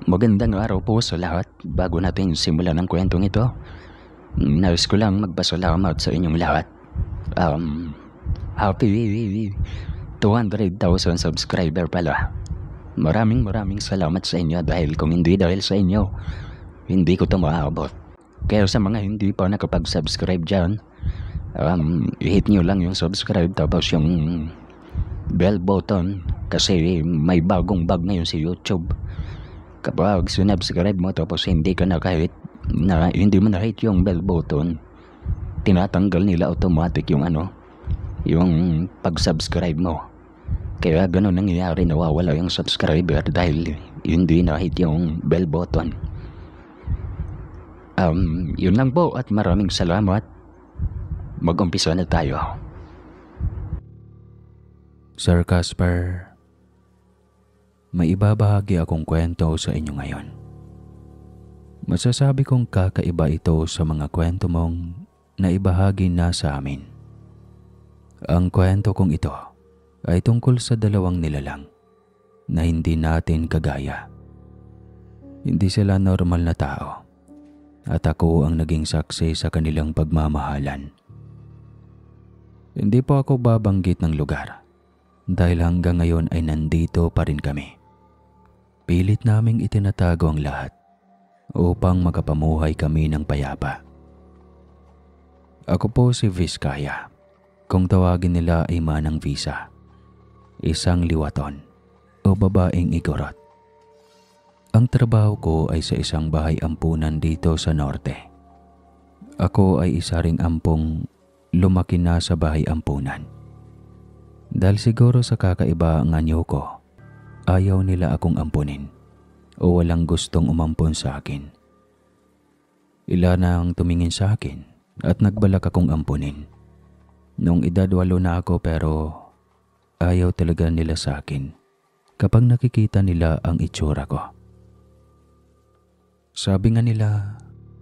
Magandang araw po sa lahat. Bago natin simulan ang kwentong ito, nais ko lang magpasalamat sa inyong lahat. Happy 200,000 subscriber pala. Maraming salamat sa inyo dahil kung hindi dahil sa inyo, hindi ko ito maaabot. Kaya sa mga hindi pa nakapag-subscribe dyan, i-hit nyo lang yung subscribe tapos yung bell button kasi may bagong bug ngayon si YouTube. Kapag sinubscribe mo tapos hindi ka hindi mo na-hit yung bell button, tinatanggal nila automatic yung pag-subscribe mo. Kaya ganun nangyayari, nawawala yung subscriber dahil hindi na-hit yung bell button. Yun lang po at maraming salamat. Mag-umpisa na tayo. Sir Casper, may ibabahagi akong kwento sa inyo ngayon. Masasabi kong kakaiba ito sa mga kwento mong naibahagi na sa amin. Ang kwento kong ito ay tungkol sa dalawang nilalang na hindi natin kagaya. Hindi sila normal na tao at ako ang naging saksi sa kanilang pagmamahalan. Hindi po ako babanggit ng lugar dahil hanggang ngayon ay nandito pa rin kami. Pilit naming itinatago ang lahat upang makapamuhay kami ng payapa. Ako po si Vizcaya, kung tawagin nila ay Manang Visa, isang liwaton o babaeng igorot. Ang trabaho ko ay sa isang bahay ampunan dito sa norte. Ako ay isa ring ampong lumaki na sa bahay ampunan. Dahil siguro sa kakaiba ang anyo ko, ayaw nila akong ampunin o walang gustong umampon sa akin. Ilan ang tumingin sa akin at nagbalak akong ampunin. Noong edad 8 na ako pero ayaw talaga nila sa akin kapag nakikita nila ang itsura ko. Sabi nga nila,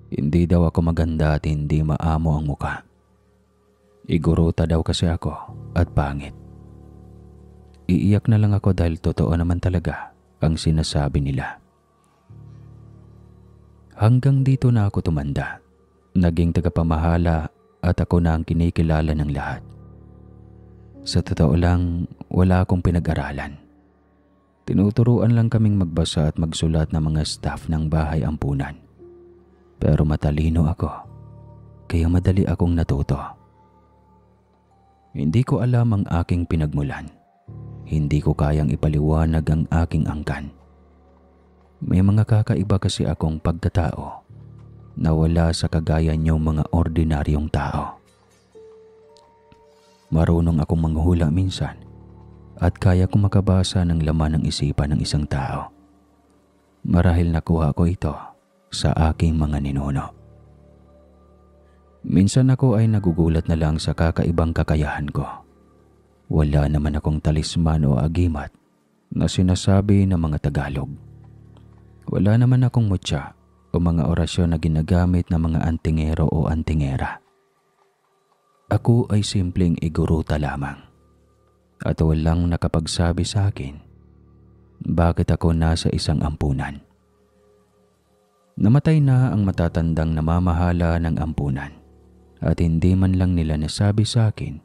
hindi daw ako maganda at hindi maamo ang muka. Iguruta daw kasi ako at pangit. Iiyak na lang ako dahil totoo naman talaga ang sinasabi nila. Hanggang dito na ako tumanda. Naging tagapamahala at ako na ang kinikilala ng lahat. Sa totoo lang, wala akong pinag-aralan. Tinuturuan lang kaming magbasa at magsulat ng mga staff ng bahay ampunan. Pero matalino ako, kaya madali akong natuto. Hindi ko alam ang aking pinagmulan. Hindi ko kayang ipaliwanag ang aking angkan. May mga kakaiba kasi akong pagkatao na wala sa kagaya niyong mga ordinaryong tao. Marunong akong manghula minsan at kaya kong makabasa ng laman ng isipan ng isang tao. Marahil nakuha ko ito sa aking mga ninuno. Minsan ako ay nagugulat na lang sa kakaibang kakayahan ko. Wala naman akong talisman o agimat na sinasabi ng mga Tagalog. Wala naman akong mutya o mga orasyon na ginagamit ng mga antingero o antingera. Ako ay simpleng iguruta lamang. At walang nakapagsabi sa akin bakit ako nasa isang ampunan. Namatay na ang matatandang namamahala ng ampunan at hindi man lang nila nasabi sa akin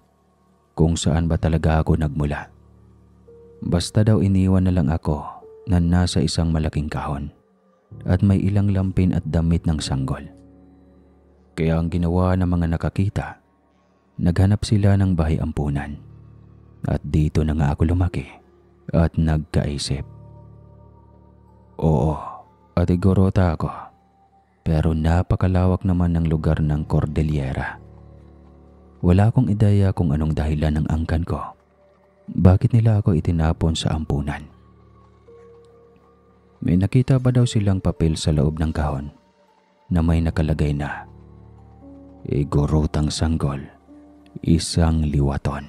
kung saan ba talaga ako nagmula. Basta daw iniwan na lang ako na nasa isang malaking kahon at may ilang lampin at damit ng sanggol. Kaya ang ginawa ng mga nakakita, naghanap sila ng bahay ampunan at dito na nga ako lumaki at nagkaisip. Oo, at igorota ako, pero napakalawak naman ng lugar ng Cordillera. Wala akong ideya kung anong dahilan ng angkan ko. Bakit nila ako itinapon sa ampunan? May nakita ba daw silang papel sa loob ng kahon na may nakalagay na igorotang sanggol, isang liwaton.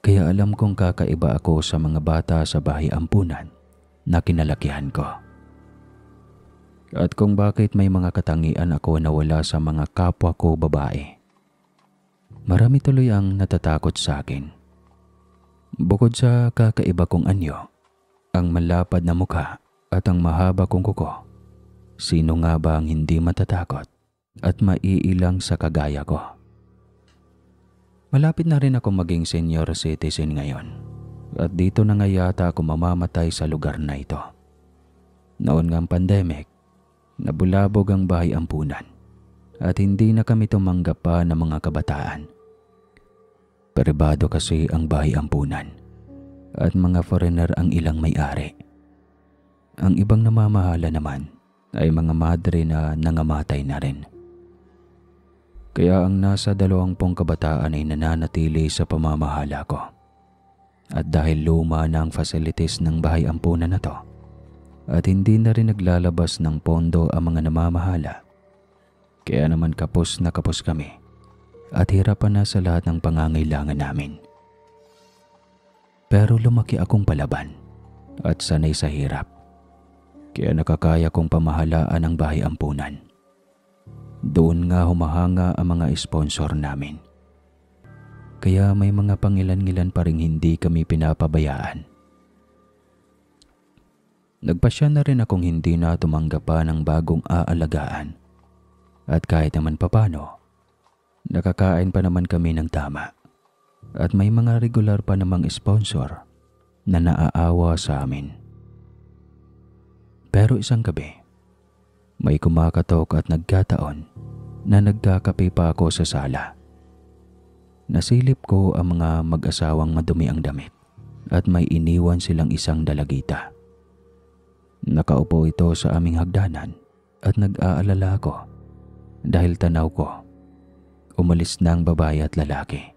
Kaya alam kong kakaiba ako sa mga bata sa bahay ampunan na kinalakihan ko. At kung bakit may mga katangian ako na wala sa mga kapwa ko babae. Marami tuloy ang natatakot sa akin. Bukod sa kakaiba kong anyo, ang malapad na mukha at ang mahaba kong kuko. Sino nga ba ang hindi matatakot at maiilang sa kagaya ko? Malapit na rin ako maging senior citizen ngayon at dito na nga yata ako mamamatay sa lugar na ito. Noon ngang pandemic, nabulabog ang bahay ampunan at hindi na kami tumanggap pa ng mga kabataan. Pribado kasi ang bahay ampunan at mga foreigner ang ilang may-ari. Ang ibang namamahala naman ay mga madre na nangamatay na rin. Kaya ang nasa 20 kabataan ay nananatili sa pamamahala ko. At dahil luma na ang facilities ng bahay ampunan na to, at hindi na rin naglalabas ng pondo ang mga namamahala, kaya naman kapos na kapos kami at hirapan na sa lahat ng pangangailangan namin. Pero lumaki akong palaban at sanay sa hirap. Kaya nakakaya kong pamahalaan ang bahay ampunan. Doon nga humahanga ang mga sponsor namin. Kaya may mga pangilan-ngilan pa rin hindi kami pinapabayaan. Nagpasya na rin akong hindi na tumanggap pa ng bagong aalagaan. At kahit naman papano, nakakain pa naman kami ng tama. At may mga regular pa namang sponsor na naaawa sa amin. Pero isang gabi, may kumakatok at nagkataon na nagkakape pa ako sa sala. Nasilip ko ang mga mag-asawang madumi ang damit at may iniwan silang isang dalagita. Nakaupo ito sa aming hagdanan at nag-aalala ako dahil tanaw ko, umalis na ang babae at lalaki.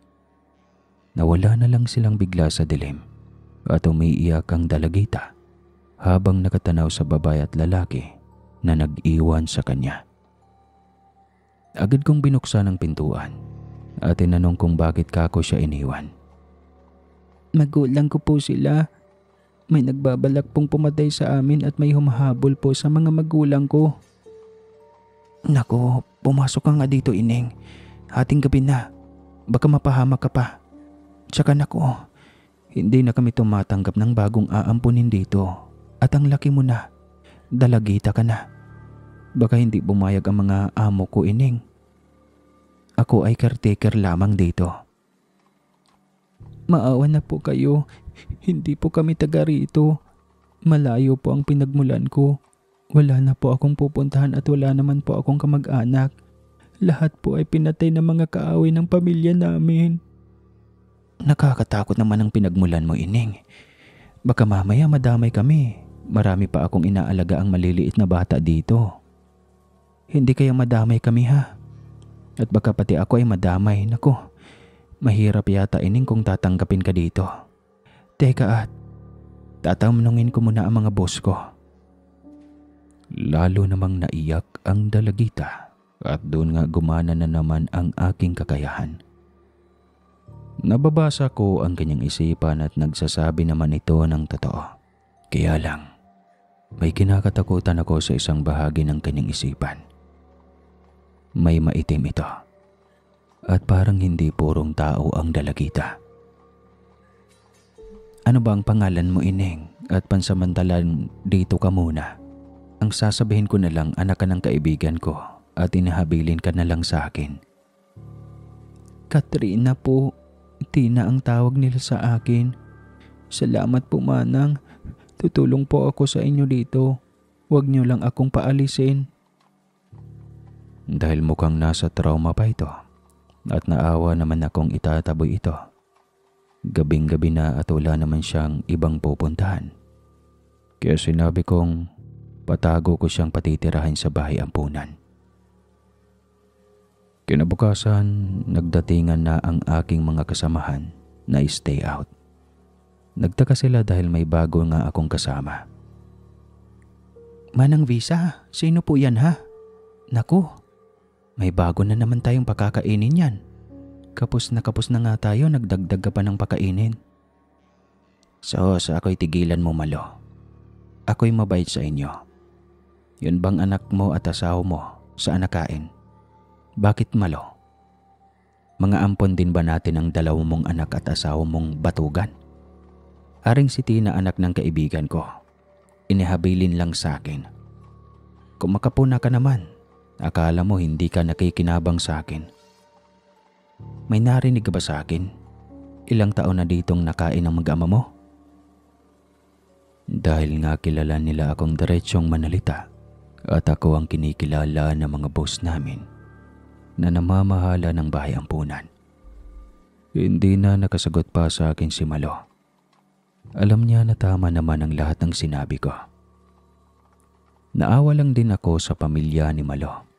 Nawala na lang silang bigla sa dilim at umiiyak ang dalagita habang nakatanaw sa babae at lalaki na nag-iwan sa kanya. Agad kong binuksan ang pintuan at tinanong kung bakit kako siya iniwan. Magulang ko po sila. May nagbabalak pong pumatay sa amin at may humahabol po sa mga magulang ko. Nako, pumasok ka nga dito, Ining. Hating gabi na. Baka mapahamak ka pa. Tsaka nako, hindi na kami tumatanggap ng bagong aampunin dito. At ang laki mo na, dalagita ka na. Baka hindi bumayag ang mga amo ko, Ining. Ako ay caretaker lamang dito. Maawa na po kayo. Hindi po kami taga rito. Malayo po ang pinagmulan ko. Wala na po akong pupuntahan at wala naman po akong kamag-anak. Lahat po ay pinatay ng mga kaaway ng pamilya namin. Nakakatakot naman ang pinagmulan mo, Ining. Baka mamaya madamay kami. Marami pa akong inaalaga ang maliliit na bata dito. Hindi kaya madamay kami, ha? At baka pati ako ay madamay. Naku, mahirap yata, Ining, kung tatanggapin ka dito. Teka at, tatanungin ko muna ang mga boss ko. Lalo namang naiyak ang dalagita at doon nga gumana na naman ang aking kakayahan. Nababasa ko ang kanyang isipan at nagsasabi naman ito ng totoo. Kaya lang, may kinakatakutan ako sa isang bahagi ng kanyang isipan. May maitim ito at parang hindi purong tao ang dalagita. Ano ba ang pangalan mo, Ining? At pansamantalan dito ka muna. Ang sasabihin ko na lang, anak ka ng kaibigan ko at inahabilin ka na lang sa akin. Katrina po. Tina ang tawag nila sa akin. Salamat po, Manang. Tutulong po ako sa inyo dito. Huwag niyo lang akong paalisin. Dahil mukhang nasa trauma pa ito at naawa naman akong itataboy ito. Gabing-gabi na at wala naman siyang ibang pupuntahan. Kaya sinabi kong patago ko siyang patitirahin sa bahay ampunan. Kinabukasan, nagdatingan na ang aking mga kasamahan na stay out. Nagtaka sila dahil may bago nga akong kasama. Manang Visa, sino po yan, ha? Naku, may bago na naman tayong pakakainin yan. Kapos na nga tayo, nagdagdag ka pa ng pakainin. Sos, ako'y tigilan mo, Malo. Ako'y mabait sa inyo. Yun bang anak mo at asawa mo sa anakain? Bakit, Malo? Mga ampon din ba natin ang 2 mong anak at asawa mong batugan? Aring si Tina, anak ng kaibigan ko. inihabilin lang sa akin. Kumakapuna ka naman. Akala mo hindi ka nakikinabang sa akin. May narinig ka ba sa akin? Ilang taon na ditong nakain ang mag-ama mo? Dahil nga kilala nila akong diretsyong manalita at ako ang kinikilala ng mga boss namin na namamahala ng bahay ampunan. Hindi na nakasagot pa sa akin si Malo. Alam niya na tama naman ang lahat ng sinabi ko. Naawa lang din ako sa pamilya ni Malo.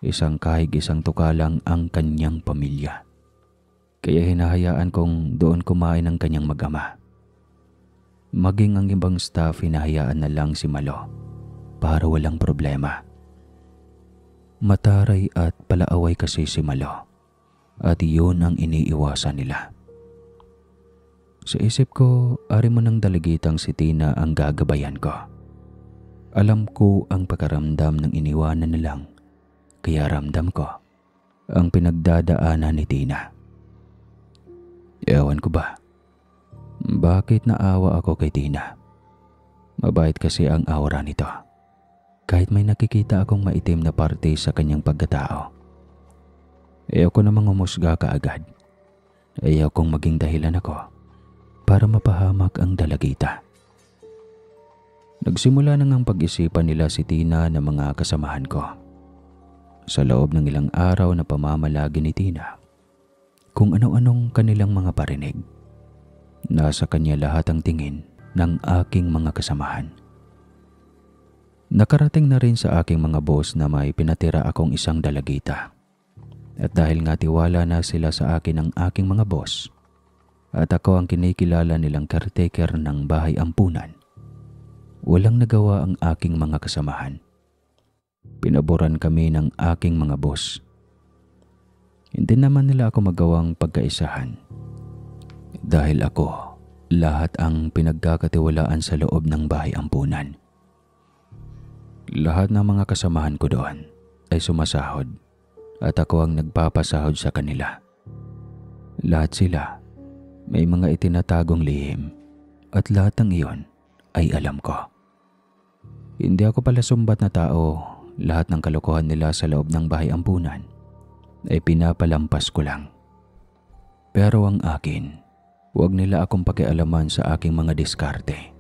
Isang kahig isang tuka lang ang kanyang pamilya. Kaya hinahayaan kong doon kumain ang kanyang mag-ama. Maging ang ibang staff hinahayaan na lang si Malo para walang problema. Mataray at palaaway kasi si Malo at iyon ang iniiwasan nila. Sa isip ko, ari mo ng dalagitang si Tina ang gagabayan ko. Alam ko ang pakaramdam ng iniwanan na lang, kaya ramdam ko ang pinagdadaanan ni Tina. Ewan ko ba, bakit naawa ako kay Tina? Mabait kasi ang aura nito. Kahit may nakikita akong maitim na parte sa kanyang pagkatao. Ayaw ko namang humusga kaagad. Ayaw kong maging dahilan ako para mapahamak ang dalagita. Nagsimula na ngang pag-isipan nila si Tina na mga kasamahan ko. Sa loob ng ilang araw na pamamalagi ni Tina, kung ano-anong kanilang mga parinig, nasa kanya lahat ang tingin ng aking mga kasamahan. Nakarating na rin sa aking mga boss na may pinatira akong isang dalagita. At dahil nga tiwala na sila sa akin ng aking mga boss, at ako ang kinikilala nilang caretaker ng bahay ampunan, walang nagawa ang aking mga kasamahan. Pinaboran kami ng aking mga boss. Hindi naman nila ako magawang pagkaisahan. Dahil ako, lahat ang pinagkakatiwalaan sa loob ng bahay ampunan. Lahat ng mga kasamahan ko doon ay sumasahod at ako ang nagpapasahod sa kanila. Lahat sila may mga itinatagong lihim at lahat ng iyon ay alam ko. Hindi ako pala sumbat na tao, lahat ng kalokohan nila sa loob ng bahay ampunan ay pinapalampas ko lang. Pero ang akin, huwag nila akong pakialaman sa aking mga diskarte.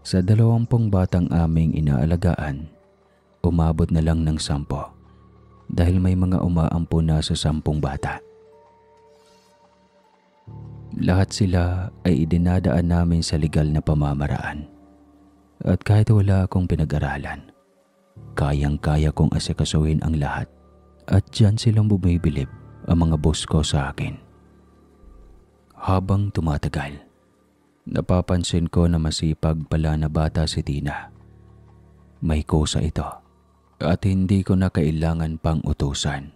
Sa 20 batang aming inaalagaan, umabot na lang ng 10 dahil may mga umaampo na sa 10 bata. Lahat sila ay idinadaan namin sa legal na pamamaraan. At kahit wala akong pinag-aralan, kayang-kaya kong asikasuhin ang lahat at diyan silang bumibilib ang mga boss ko sa akin. Habang tumatagal, napapansin ko na masipag pala na bata si Tina. May kusa ito at hindi ko na kailangan pang utusan.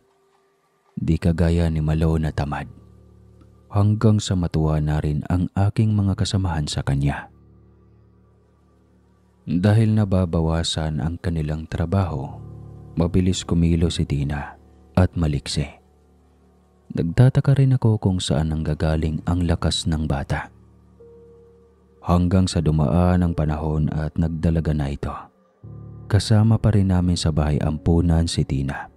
Di kagaya ni Malo na tamad. Hanggang sa matuwa na rin ang aking mga kasamahan sa kanya. Dahil nababawasan ang kanilang trabaho, mabilis kumilo si Tina at maliksi. Nagtataka rin ako kung saan nanggagaling ang lakas ng bata. Hanggang sa dumaan ang panahon at nagdalaga na ito, kasama pa rin namin sa bahay ampunan si Tina.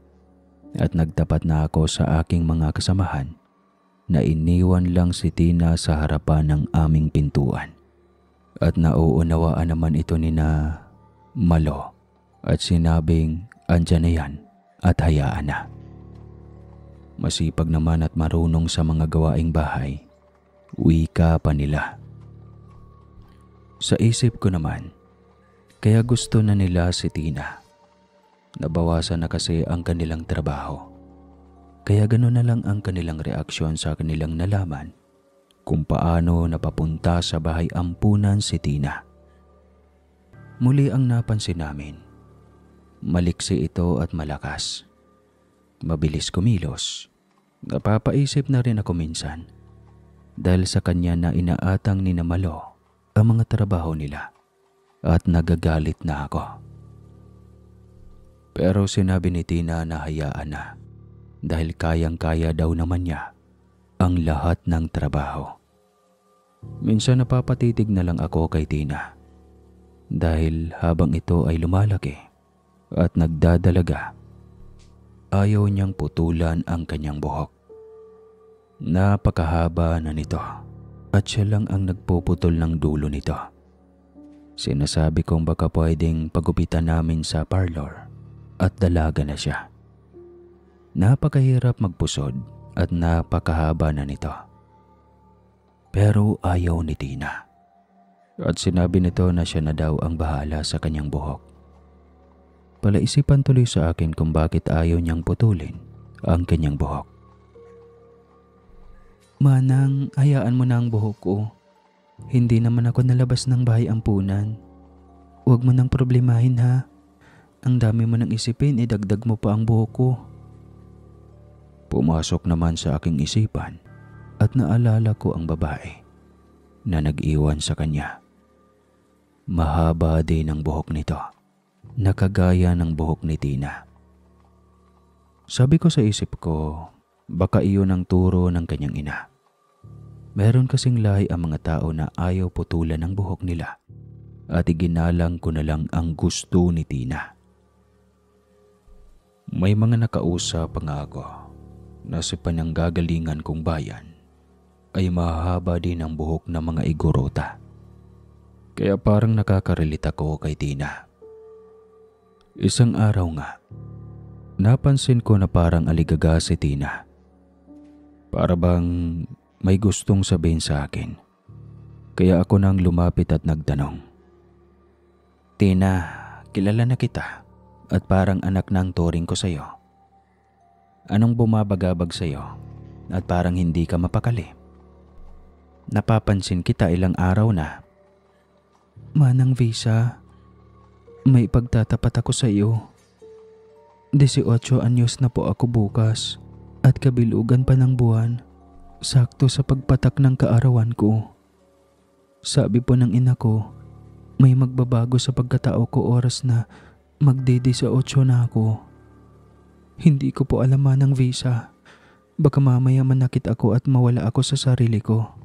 At nagtapat na ako sa aking mga kasamahan na iniwan lang si Tina sa harapan ng aming pintuan. At nauunawaan naman ito ni na Malo at sinabing andyan na yan at hayaan na. Masipag naman at marunong sa mga gawaing bahay, wika pa nila. Sa isip ko naman, kaya gusto na nila si Tina. Nabawasan na kasi ang kanilang trabaho. Kaya gano'n na lang ang kanilang reaksyon sa kanilang nalaman kung paano napapunta sa bahay ampunan si Tina. Muli ang napansin namin. Maliksi ito at malakas. Mabilis kumilos. Napapaisip na rin ako minsan dahil sa kanya na inaatang ni na Malo ang mga trabaho nila at nagagalit na ako. Pero sinabi ni Tina na hayaan na dahil kayang-kaya daw naman niya ang lahat ng trabaho. Minsan napapatitig na lang ako kay Tina. Dahil habang ito ay lumalaki at nagdadalaga, ayaw niyang putulan ang kanyang buhok. Napakahaba na nito at siya lang ang nagpuputol ng dulo nito. Sinasabi kong baka pwedeng pagupitan namin sa parlor at dalaga na siya. Napakahirap magpusod at napakahaba na nito. Pero ayaw ni Tina. At sinabi nito na siya na daw ang bahala sa kanyang buhok. Palaisipan tuloy sa akin kung bakit ayaw niyang putulin ang kanyang buhok. Manang, hayaan mo na ang buhok ko. Hindi naman ako nalabas ng bahay ampunan. Huwag mo nang problemahin ha. Ang dami mo nang isipin, idagdag mo pa ang buhok ko. Pumasok naman sa aking isipan at naalala ko ang babae na nag-iwan sa kanya. Mahaba din ang buhok nito, nakagaya ng buhok ni Tina. Sabi ko sa isip ko, baka iyon ang turo ng kanyang ina. Meron kasing lahi ang mga tao na ayaw putulan ang buhok nila at iginalang ko na lang ang gusto ni Tina. May mga nakausap nga ako na sa pananggagalingan kong bayan ay mahaba din ang buhok ng mga igorota. Kaya parang nakaka-relate ako kay Tina. Isang araw nga, napansin ko na parang aligaga si Tina. Para bang may gustong sabihin sa akin. Kaya ako nang lumapit at nagtanong. Tina, kilala na kita at parang anak na ang turing ko sa'yo. Anong bumabagabag sa'yo at parang hindi ka mapakali? Napapansin kita ilang araw na. Manang Visa, may pagtatapat ako sa iyo. 18 anyos na po ako bukas at kabilugan pa ng buwan. Sakto sa pagpatak ng kaarawan ko. Sabi po ng ina ko, may magbabago sa pagkatao ko oras na magde-18 na ako. Hindi ko po alam Manang Visa. Baka mamaya manakit ako at mawala ako sa sarili ko.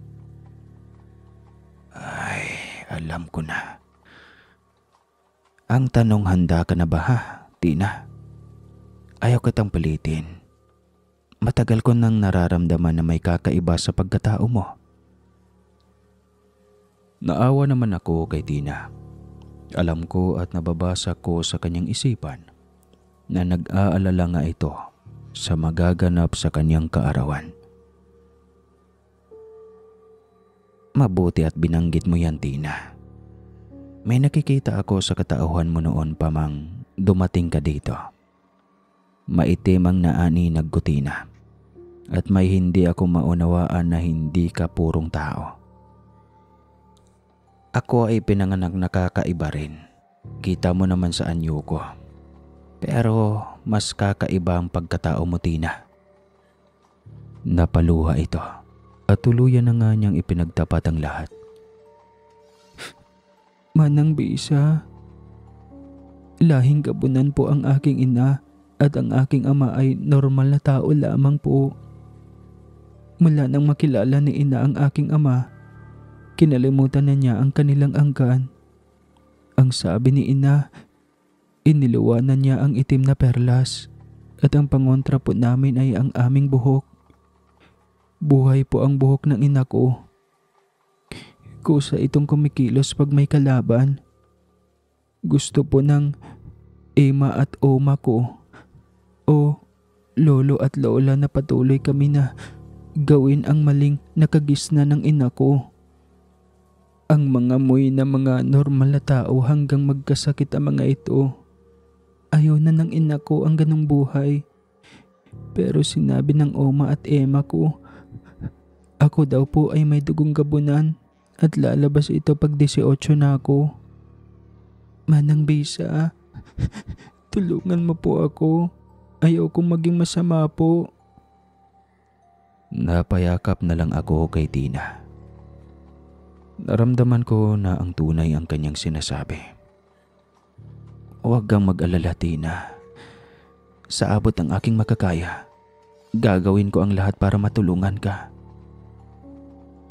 Ay, alam ko na. Ang tanong, handa ka na ba ha, Tina? Ayaw kitang palitin. Matagal ko nang nararamdaman na may kakaiba sa pagkatao mo. Naawa naman ako kay Tina. Alam ko at nababasa ko sa kanyang isipan na nag-aalala nga ito sa magaganap sa kanyang kaarawan. Mabuti at binanggit mo yan, Tina. May nakikita ako sa katauhan mo noon pa mang dumating ka dito. Maitim ang naaninag ko, Tina. At may hindi ako maunawaan na hindi ka purong tao. Ako ay pinanganak na kakaiba rin. Kita mo naman sa anyo ko. Pero mas kakaiba ang pagkatao mo, Tina. Napaluha ito at tuluyan na nga niyang ipinagtapat ang lahat. Manang Bisa, lahing gabunan po ang aking ina at ang aking ama ay normal na tao lamang po. Mula nang makilala ni ina ang aking ama, kinalimutan na niya ang kanilang angkan. Ang sabi ni ina, iniluwanan niya ang itim na perlas at ang pangontra po namin ay ang aming buhok. Buhay po ang buhok ng ina ko. Kusa itong kumikilos pag may kalaban. Gusto po ng ema at oma ko o lolo at lola na patuloy kami na gawin ang maling nakagisna ng ina ko. Ang mga moy na mga normal na tao hanggang magkasakit ang mga ito. Ayaw na ng ina ko ang ganong buhay. Pero sinabi ng oma at ema ko, ako daw po ay may dugong gabunan at lalabas ito pag 18 na ako. Manang Bisa, tulungan mo po ako. Ayaw kong maging masama po. Napayakap na lang ako kay Tina. Naramdaman ko na ang tunay ang kanyang sinasabi. Huwag kang mag-alala, Tina. Sa abot ng aking makakaya, gagawin ko ang lahat para matulungan ka.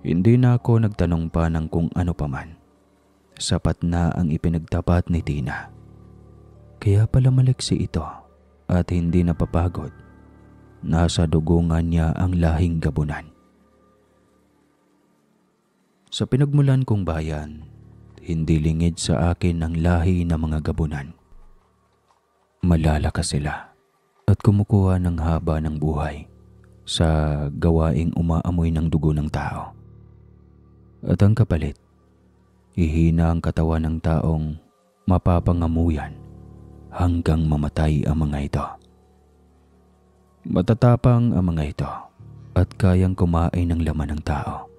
Hindi na ako nagtanong pa ng kung ano paman Sapat na ang ipinagtapat ni Tina. Kaya pala maliksi ito at hindi napapagod. Nasa dugungan niya ang lahing gabunan. Sa pinagmulan kong bayan, hindi lingid sa akin ang lahi ng mga gabunan. Malalakas sila at kumukuha ng haba ng buhay sa gawaing umaamoy ng dugo ng tao. At ang kapalit, ihina ang katawan ng taong mapapangamuyan hanggang mamatay ang mga ito. Matatapang ang mga ito at kayang kumain ng laman ng tao.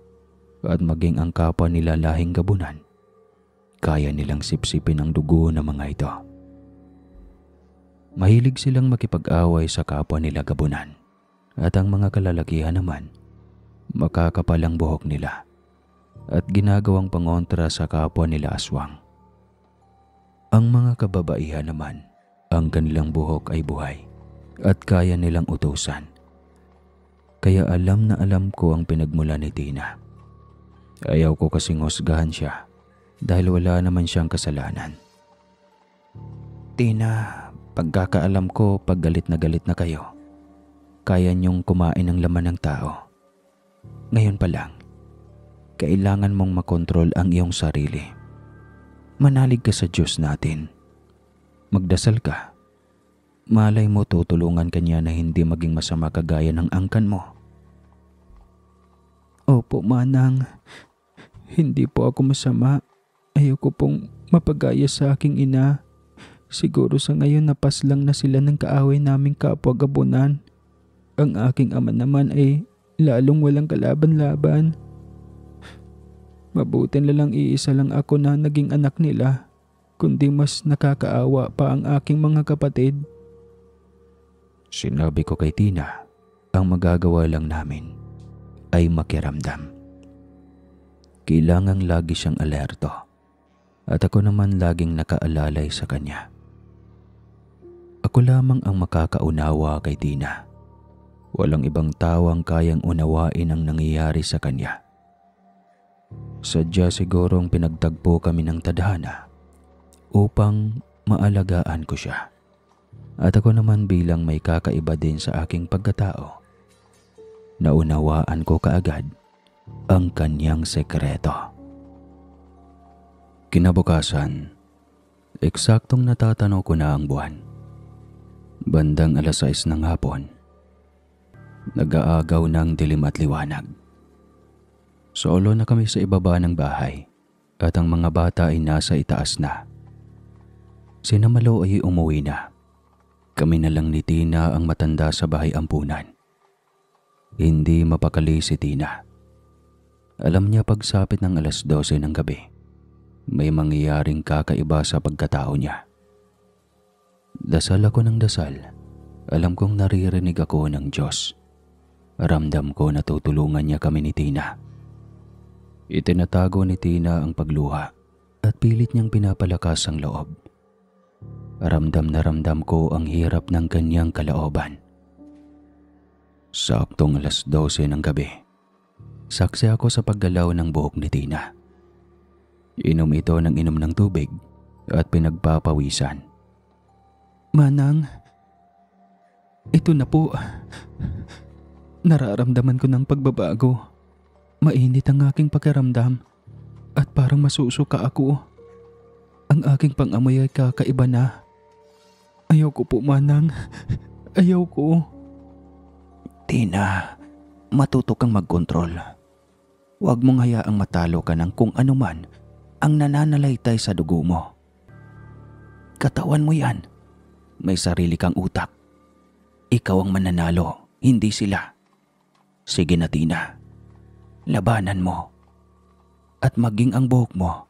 At maging ang kapwa nila lahing gabunan, kaya nilang sipsipin ang dugo ng mga ito. Mahilig silang makipag-away sa kapwa nila gabunan. At ang mga kalalakihan naman, makakapal ang buhok nila at ginagawang pangontra sa kapwa nila aswang. Ang mga kababaihan naman, ang kanilang buhok ay buhay at kaya nilang utusan. Kaya alam na alam ko ang pinagmula ni Tina. Ayaw ko kasing husgahan siya dahil wala naman siyang kasalanan. Tina, pagkakaalam ko pag galit na kayo, kaya niyong kumain ng laman ng tao. Ngayon pa lang, kailangan mong makontrol ang iyong sarili. Manalig ka sa Diyos natin. Magdasal ka. Malay mo tutulungan ka niya na hindi maging masama kagaya ng angkan mo. Opo, Manang. Hindi po ako masama. Ayoko pong mapagaya sa aking ina. Siguro sa ngayon napaslang na sila ng kaaway naming kapwa gabunan. Ang aking ama naman ay lalong walang kalaban-laban. Mabuti na lang iisa lang ako na naging anak nila, kundi mas nakakaawa pa ang aking mga kapatid. Sinabi ko kay Tina, ang magagawa lang namin ay makiramdam. Kailangang lagi siyang alerto at ako naman laging nakaalalay sa kanya. Ako lamang ang makakaunawa kay Tina. Walang ibang tao ang kayang unawain ang nangyayari sa kanya. Sadya sigurong pinagtagpo kami ng tadhana upang maalagaan ko siya. At ako naman bilang may kakaiba din sa aking pagkatao, naunawaan ko kaagad ang kanyang sekreto. Kinabukasan, eksaktong natatanaw ko na ang buwan. Bandang 6:00 ng hapon, nag-aagaw ng dilim at liwanag. Solo na kami sa ibaba ng bahay at ang mga bata ay nasa itaas na. Sina Malo ay umuwi na. Kami na lang ni Tina ang matanda sa bahay ampunan. Hindi mapakali si Tina. Alam niya pagsapit ng 12:00 ng gabi, may mangyayaring kakaiba sa pagkatao niya. Dasal ako ng dasal. Alam kong naririnig ako ng Diyos. Ramdam ko na tutulungan niya kami ni Tina. Itinatago ni Tina ang pagluha at pilit niyang pinapalakas ang loob. Ramdam na ramdam ko ang hirap ng kanyang kalaoban. Saktong 12:00 ng gabi, saksi ako sa paggalaw ng buhok ni Tina. Inom ito ng inom ng tubig at pinagpapawisan. Manang, ito na po. Nararamdaman ko ng pagbabago. Mainit ang aking pakiramdam at parang masusuka ako. Ang aking pangamoy ay kakaiba na. Ayaw ko po, Manang. Ayaw ko. Tina, matuto kang magkontrol. Huwag mong hayaang matalo ka ng kung ano man ang nananalaytay sa dugo mo. Katawan mo yan. May sarili kang utak. Ikaw ang mananalo, hindi sila. Sige na, Tina. Labanan mo. At maging ang buhok mo,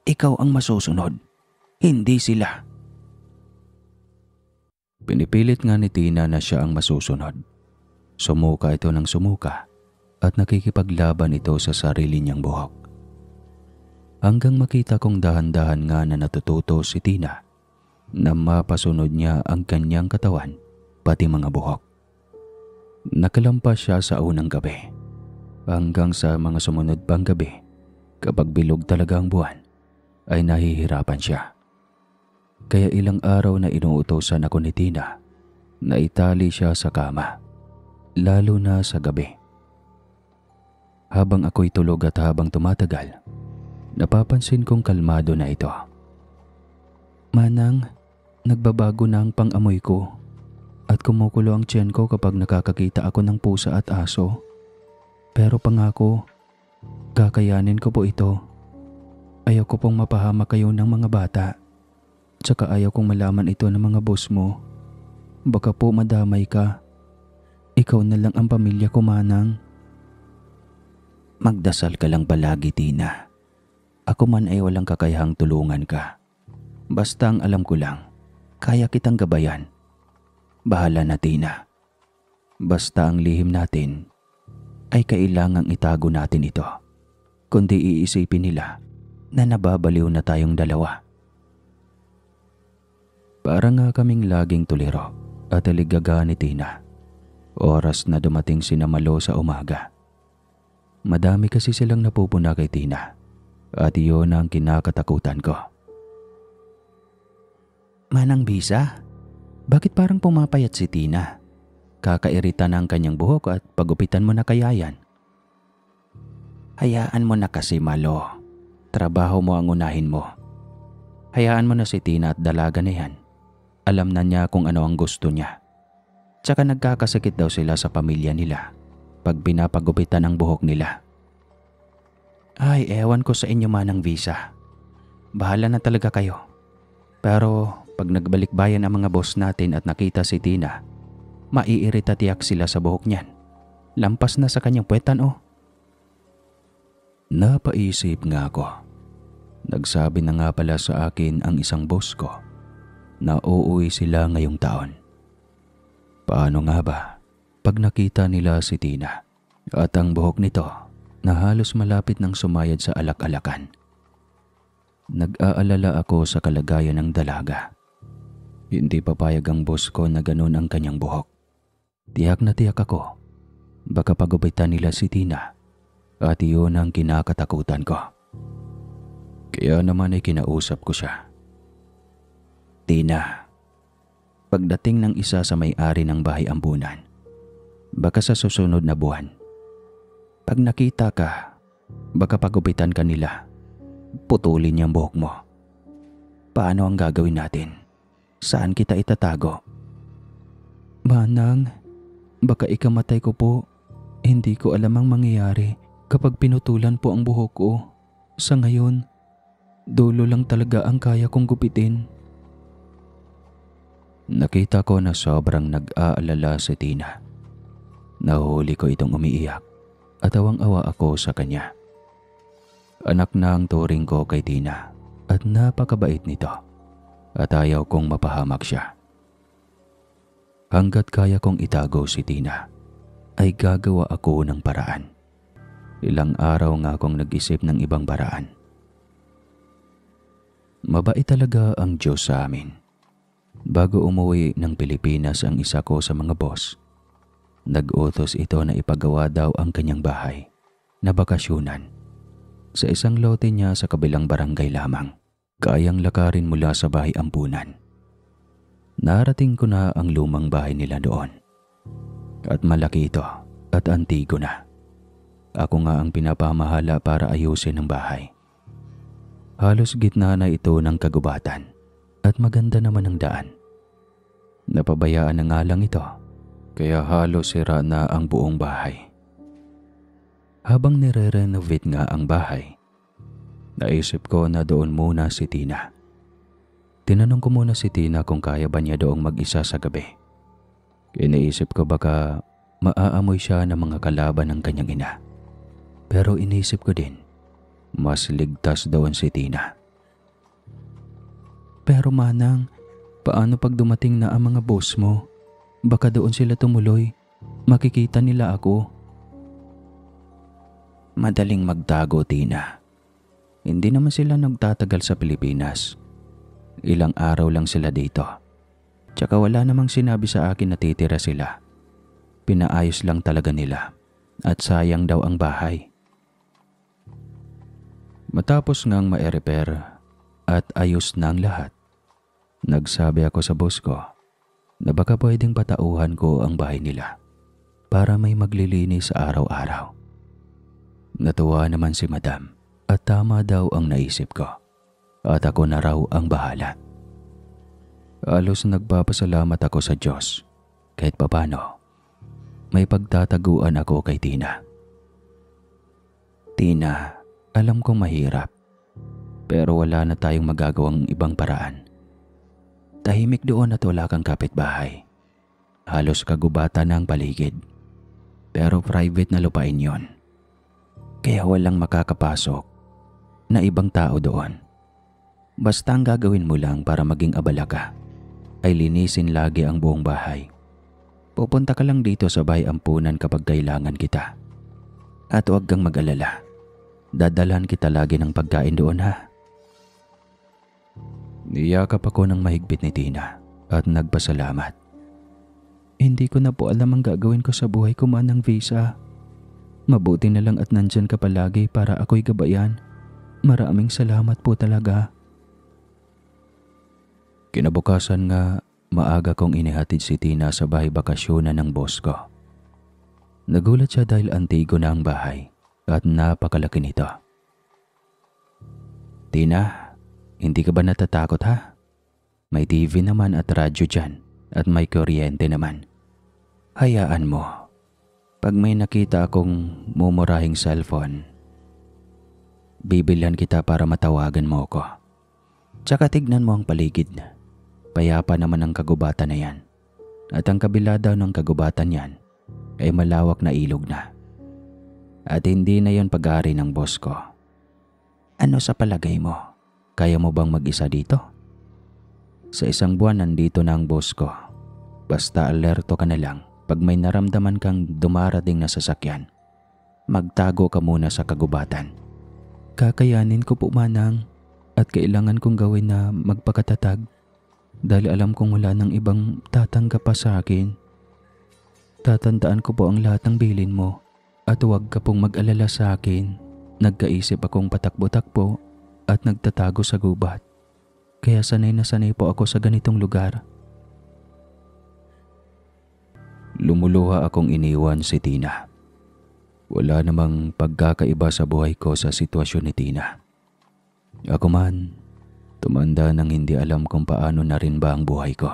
ikaw ang masusunod, hindi sila. Pinipilit nga ni Tina na siya ang masusunod. Sumuka ito ng sumuka at nakikipaglaban ito sa sarili niyang buhok. Hanggang makita kong dahan-dahan nga na natututo si Tina na mapasunod niya ang kanyang katawan pati mga buhok. Nakalampas siya sa unang gabi hanggang sa mga sumunod pang gabi kapag bilog talaga ang buwan. ay nahihirapan siya. Kaya ilang araw na inuutosan ako ni Tina na itali siya sa kama, lalo na sa gabi. Habang ako'y tulog at habang tumatagal, napapansin kong kalmado na ito. Manang, nagbabago na ang pang-amoy ko at kumukulo ang tiyan ko kapag nakakakita ako ng pusa at aso. Pero pangako, kakayanin ko po ito. Ayaw ko pong mapahamak kayo ng mga bata. Tsaka ayaw kong malaman ito ng mga boss mo. Baka po madamay ka. Ikaw na lang ang pamilya ko, Manang. Magdasal ka lang palagi, Tina. Ako man ay walang kakayahang tulungan ka. Basta ang alam ko lang, kaya kitang gabayan. Bahala na, Tina. Basta ang lihim natin ay kailangang itago natin ito. Kundi iisipin nila na nababaliw na tayong dalawa. Para nga kaming laging tuliro at aligaga ni Tina. Oras na dumating sina Malo sa umaga. Madami kasi silang napupuna kay Tina at iyon ang kinakatakutan ko. Manang Bisa, bakit parang pumapayat si Tina? Kakairita na ang kanyang buhok at pagupitan mo na kaya yan? Hayaan mo na kasi, Malo. Trabaho mo ang unahin mo. Hayaan mo na si Tina at dalaga na yan. Alam na niya kung ano ang gusto niya. Tsaka nagkakasakit daw sila sa pamilya nila pag pinapagupitan ang buhok nila. Ay, ewan ko sa inyo, Manang Bisa. Bahala na talaga kayo. Pero pag nagbalikbayan ang mga boss natin at nakita si Tina, maiirita tiyak sila sa buhok niyan. Lampas na sa kanyang puwetan, oh. Napaisip nga ako. Nagsabi na nga pala sa akin ang isang boss ko na uuwi sila ngayong taon. Paano nga ba pag nakita nila si Tina at ang buhok nito na halos malapit ng sumayad sa alak-alakan? Nag-aalala ako sa kalagayan ng dalaga. Hindi papayag ang boss ko na ganun ang kanyang buhok. Tiyak na tiyak ako. Baka pagupitan nila si Tina at iyon ang kinakatakutan ko. Kaya naman ay kinausap ko siya. Tina, pagdating ng isa sa may-ari ng bahay ambunan, baka sa susunod na buwan, pag nakita ka, baka pagupitan ka nila, putulin niyang buhok mo. Paano ang gagawin natin? Saan kita itatago? Manang, baka ikamatay ko po. Hindi ko alam ang mangyayari kapag pinutulan po ang buhok ko. Sa ngayon, dulo lang talaga ang kaya kong gupitin. Nakita ko na sobrang nag-aalala si Tina. Nahuli ko itong umiiyak at awang-awa ako sa kanya. Anak na ang turing ko kay Tina at napakabait nito at ayaw kong mapahamak siya. Hanggat kaya kong itago si Tina, ay gagawa ako ng paraan. Ilang araw nga akong nag-isip ng ibang paraan. Mabait talaga ang Diyos sa amin. Bago umuwi ng Pilipinas ang isa ko sa mga boss, nag-utos ito na ipagawa daw ang kanyang bahay na bakasyunan sa isang lote niya sa kabilang barangay lamang. Kayang lakarin mula sa bahay ampunan. Narating ko na ang lumang bahay nila doon. At malaki ito at antigo na. Ako nga ang pinapamahala para ayusin ang bahay. Halos gitna na ito ng kagubatan at maganda naman ang daan. Napabayaan na nga lang ito, kaya halos sira na ang buong bahay. Habang nire-renovate nga ang bahay, naisip ko na doon muna si Tina. Tinanong ko muna si Tina kung kaya ba niya doong mag-isa sa gabi. Iniisip ko baka maaamoy siya ng mga kalaban ng kanyang ina. Pero inisip ko din, mas ligtas doon si Tina. Pero Manang, paano pag dumating na ang mga boss mo? Baka doon sila tumuloy. Makikita nila ako. Madaling magtago, Tina. Hindi naman sila nagtatagal sa Pilipinas. Ilang araw lang sila dito. Tsaka wala namang sinabi sa akin na titira sila. Pinaayos lang talaga nila. At sayang daw ang bahay. Matapos ngang ma-repair at ayos na ang lahat, nagsabi ako sa boss ko na baka pwedeng patauhan ko ang bahay nila para may maglilinis araw-araw. Natuwa naman si madam at tama daw ang naisip ko at ako na raw ang bahala. Halos nagpapasalamat ako sa Diyos kahit papano may pagtataguan ako kay Tina. Tina, alam kong mahirap pero wala na tayong magagawang ibang paraan. Tahimik doon at wala kang kapitbahay. Halos kagubatan ng paligid. Pero private na lupain yon. Kaya walang makakapasok na ibang tao doon. Basta ang gagawin mo lang para maging abala ka ay linisin lagi ang buong bahay. Pupunta ka lang dito sa bahay ampunan kapag kailangan kita. At huwag kang mag-alala. Dadalhan kita lagi ng pagkain doon ha. Niyakap ako ng mahigpit ni Tina at nagpasalamat. Hindi ko na po alam ang gagawin ko sa buhay ko, Manang Visa. Mabuti na lang at nandyan ka palagi para ako'y gabayan. Maraming salamat po talaga. Kinabukasan nga, maaga kong inihatid si Tina sa bahay bakasyonan ng boss ko. Nagulat siya dahil antigo na ang bahay at napakalaki nito. Tina, hindi ka ba natatakot ha? May TV naman at radyo dyan at may kuryente naman. Hayaan mo. Pag may nakita akong mumurahing cellphone, bibilhan kita para matawagan mo ko. Tsaka tignan mo ang paligid. Payapa naman ang kagubatan na yan. At ang kabila daw ng kagubatan yan ay malawak na ilog na. At hindi na yon pag-aari ng boss ko. Ano sa palagay mo? Kaya mo bang mag-isa dito? Sa isang buwan nandito na ang boss ko. Basta alerto ka na lang pag may naramdaman kang dumarating na sasakyan. Magtago ka muna sa kagubatan. Kakayanin ko po, Manang. At kailangan kong gawin na magpakatatag. Dahil alam kong wala nang ibang tatanggap pa sa akin. Tatandaan ko po ang lahat ng bilin mo. At huwag ka pong mag-alala sa akin. Nagkaisip akong patakbo-takbo at nagtatago sa gubat. Kaya sanay na sanay po ako sa ganitong lugar. Lumuluha akong iniwan si Tina. Wala namang pagkakaiba sa buhay ko sa sitwasyon ni Tina. Ako man, tumanda nang hindi alam kung paano na rin ba ang buhay ko.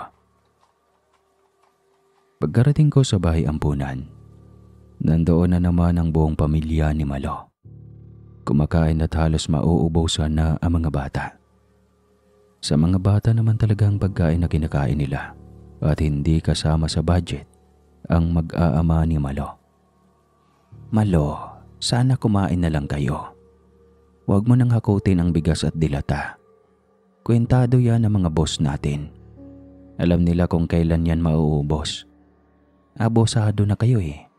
Pagkarating ko sa bahay ampunan, nandoon na naman ang buong pamilya ni Malo. Kumakain at halos mauubusan na ang mga bata. Sa mga bata naman talagang pagkain na kinakain nila at hindi kasama sa budget ang mag-aama ni Malo. Malo, sana kumain na lang kayo. Huwag mo nang hakutin ang bigas at dilata. Kwentado yan ng mga boss natin. Alam nila kung kailan yan mauubos. Abosado na kayo eh.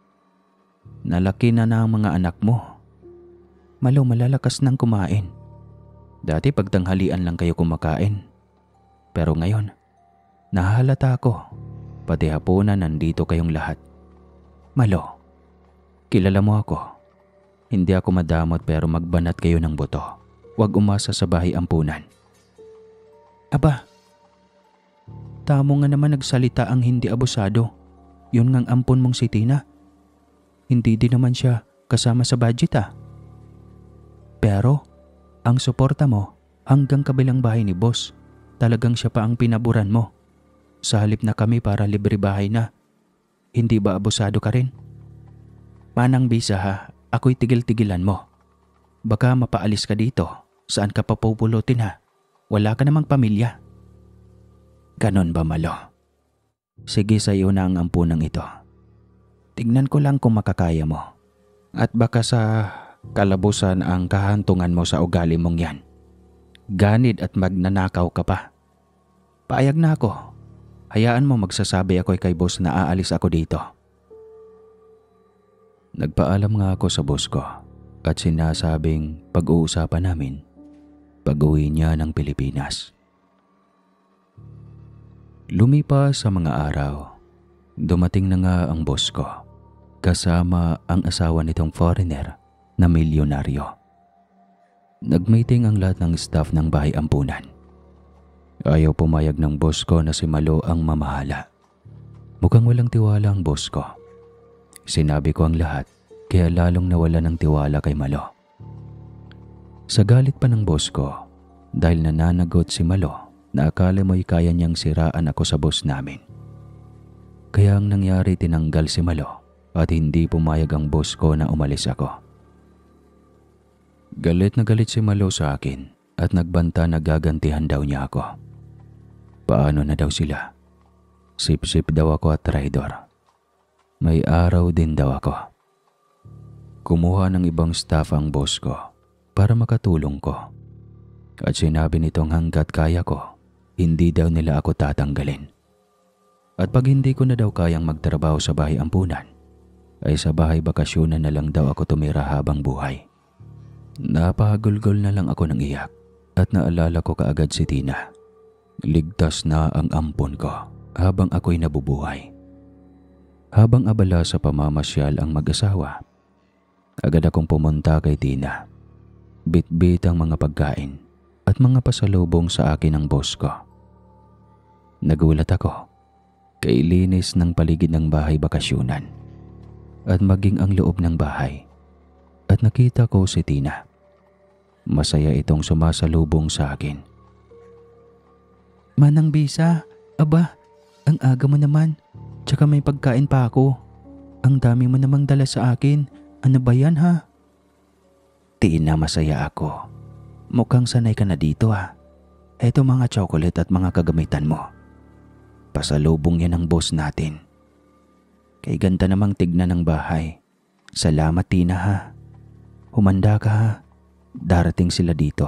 Nalaki na ang mga anak mo. Malo, malalakas nang kumain. Dati pagtanghalian lang kayo kumakain. Pero ngayon, nahahalata ako. Pati hapunan nandito kayong lahat. Malo, kilala mo ako. Hindi ako madamot pero magbanat kayo ng buto. Huwag umasa sa bahay ampunan. Aba, tamo nga naman nagsalita ang hindi abusado. Yun ngang ampon mong si Tina. Hindi din naman siya kasama sa budget ah. Pero, ang suporta mo hanggang kabilang bahay ni boss, talagang siya pa ang pinaburan mo. Sa halip na kami para libre bahay na, hindi ba abusado ka rin? Manang Bisa ha, ako'y tigil-tigilan mo. Baka mapaalis ka dito, saan ka papupulutin ha? Wala ka namang pamilya. Ganon ba, Malo? Sige, sa iyo na ang ampunang ito. Tignan ko lang kung makakaya mo. At baka sa kalabusan ang kahantungan mo sa ugali mong yan. Ganid at magnanakaw ka pa. Paayag na ako. Hayaan mo magsasabi ako kay boss na aalis ako dito. Nagpaalam nga ako sa boss ko at sinasabing pag-uusapan namin pag-uwi niya ng Pilipinas. Lumipas sa mga araw, dumating na nga ang boss ko kasama ang asawa nitong foreigner na milyonaryo. Nag-meeting ang lahat ng staff ng bahay ampunan. Ayaw pumayag ng boss ko na si Malo ang mamahala. Mukhang walang tiwala ang boss ko. Sinabi ko ang lahat, kaya lalong nawala ng tiwala kay Malo. Sa galit pa ng boss ko, dahil nananagot si Malo na akala mo'y kaya niyang siraan ako sa boss namin. Kaya ang nangyari, tinanggal si Malo at hindi pumayag ang boss ko na umalis ako. Galit na galit si Malo sa akin at nagbanta na gagantihan daw niya ako. Paano na daw sila? Sip-sip daw ako at traidor. May araw din daw ako. Kumuha ng ibang staff ang boss ko para makatulong ko. At sinabi nitong hanggat kaya ko, hindi daw nila ako tatanggalin. At pag hindi ko na daw kayang magtrabaho sa bahay ampunan, ay sa bahay bakasyonan na lang daw ako tumira habang buhay. Napahagulgol na lang ako ng iyak at naalala ko kaagad si Tina. Ligtas na ang ampon ko habang ako'y nabubuhay. Habang abala sa pamamasyal ang mag-asawa, agad akong pumunta kay Tina. Bit-bit ang mga pagkain at mga pasalubong sa akin ng boss ko. Nagulat ako kay linis ng paligid ng bahay bakasyonan at maging ang loob ng bahay. At nakita ko si Tina. Masaya itong sumasalubong sa akin. Manang Bisa, aba, ang aga mo naman. Tsaka may pagkain pa ako. Ang dami mo namang dala sa akin. Ano ba yan ha? Tina, masaya ako. Mukhang sanay ka na dito ha. Eto mga chocolate at mga kagamitan mo. Pasalubong yan ng boss natin. Kay ganda namang tignan ng bahay. Salamat Tina ha. Humanda ka ha. Darating sila dito.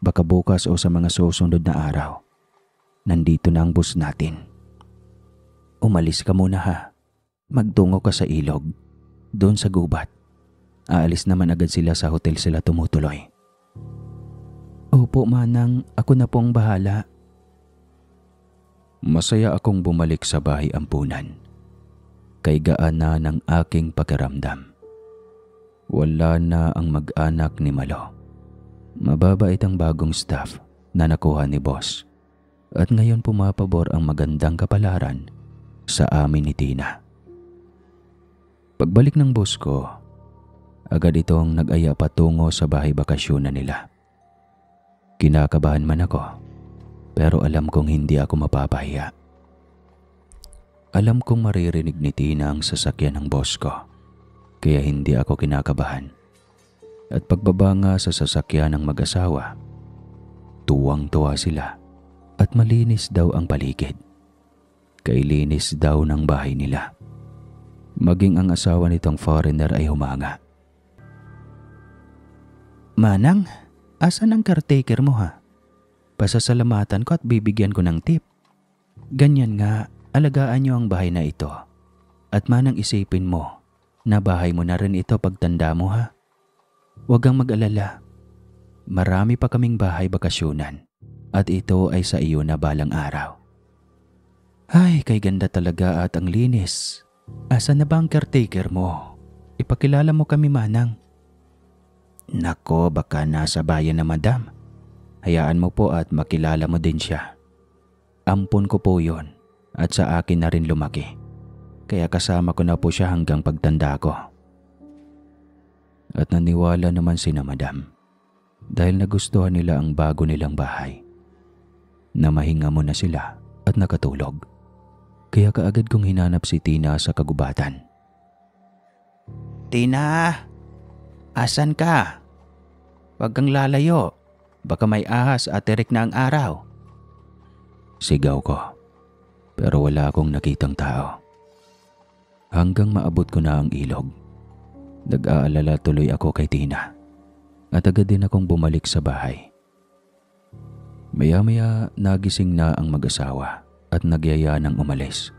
Baka bukas o sa mga susunod na araw. Nandito na ang boss natin. Umalis ka muna ha. Magtungo ka sa ilog. Doon sa gubat. Aalis naman agad sila sa hotel sila tumutuloy. Opo Manang, ako na pong bahala. Masaya akong bumalik sa bahay ampunan. Kay gaan na ng aking pakiramdam. Wala na ang mag-anak ni Malo. Mababait ang bagong staff na nakuha ni boss. At ngayon pumapabor ang magandang kapalaran sa amin ni Tina. Pagbalik ng boss ko, agad itong nag-aya patungo sa bahay bakasyonan nila. Kinakabahan man ako, pero alam kong hindi ako mapapahiya. Alam kong maririnig ni Tina ang sasakyan ng boss ko, kaya hindi ako kinakabahan. At pagbaba nga sa sasakyan ng mag-asawa, tuwang-tuwa sila. At malinis daw ang paligid. Kay linis daw ng bahay nila. Maging ang asawa nitong foreigner ay humanga. Manang, asan ang caretaker mo ha? Pasasalamatan ko at bibigyan ko ng tip. Ganyan nga, alagaan niyo ang bahay na ito. At Manang isipin mo na bahay mo na rin ito pagtanda mo ha. Huwag kang mag-alala. Marami pa kaming bahay bakasyonan. At ito ay sa iyo na balang araw. Ay, kay ganda talaga at ang linis. Asan na ba ang caretaker mo? Ipakilala mo kami Manang. Nako, baka nasa bayan na madam. Hayaan mo po at makilala mo din siya. Ampon ko po yon at sa akin na rin lumaki. Kaya kasama ko na po siya hanggang pagtanda ko. At naniwala naman sina madam dahil nagustuhan nila ang bago nilang bahay. Namahinga muna sila at nakatulog. Kaya kaagad kong hinanap si Tina sa kagubatan. Tina, asan ka? Huwag kang lalayo. Baka may ahas at tirik na ang araw. Sigaw ko. Pero wala akong nakitang tao. Hanggang maabot ko na ang ilog. Nag-aalala tuloy ako kay Tina. At agad din akong bumalik sa bahay. Maya-maya nagising na ang mag-asawa at nagyaya ng umalis.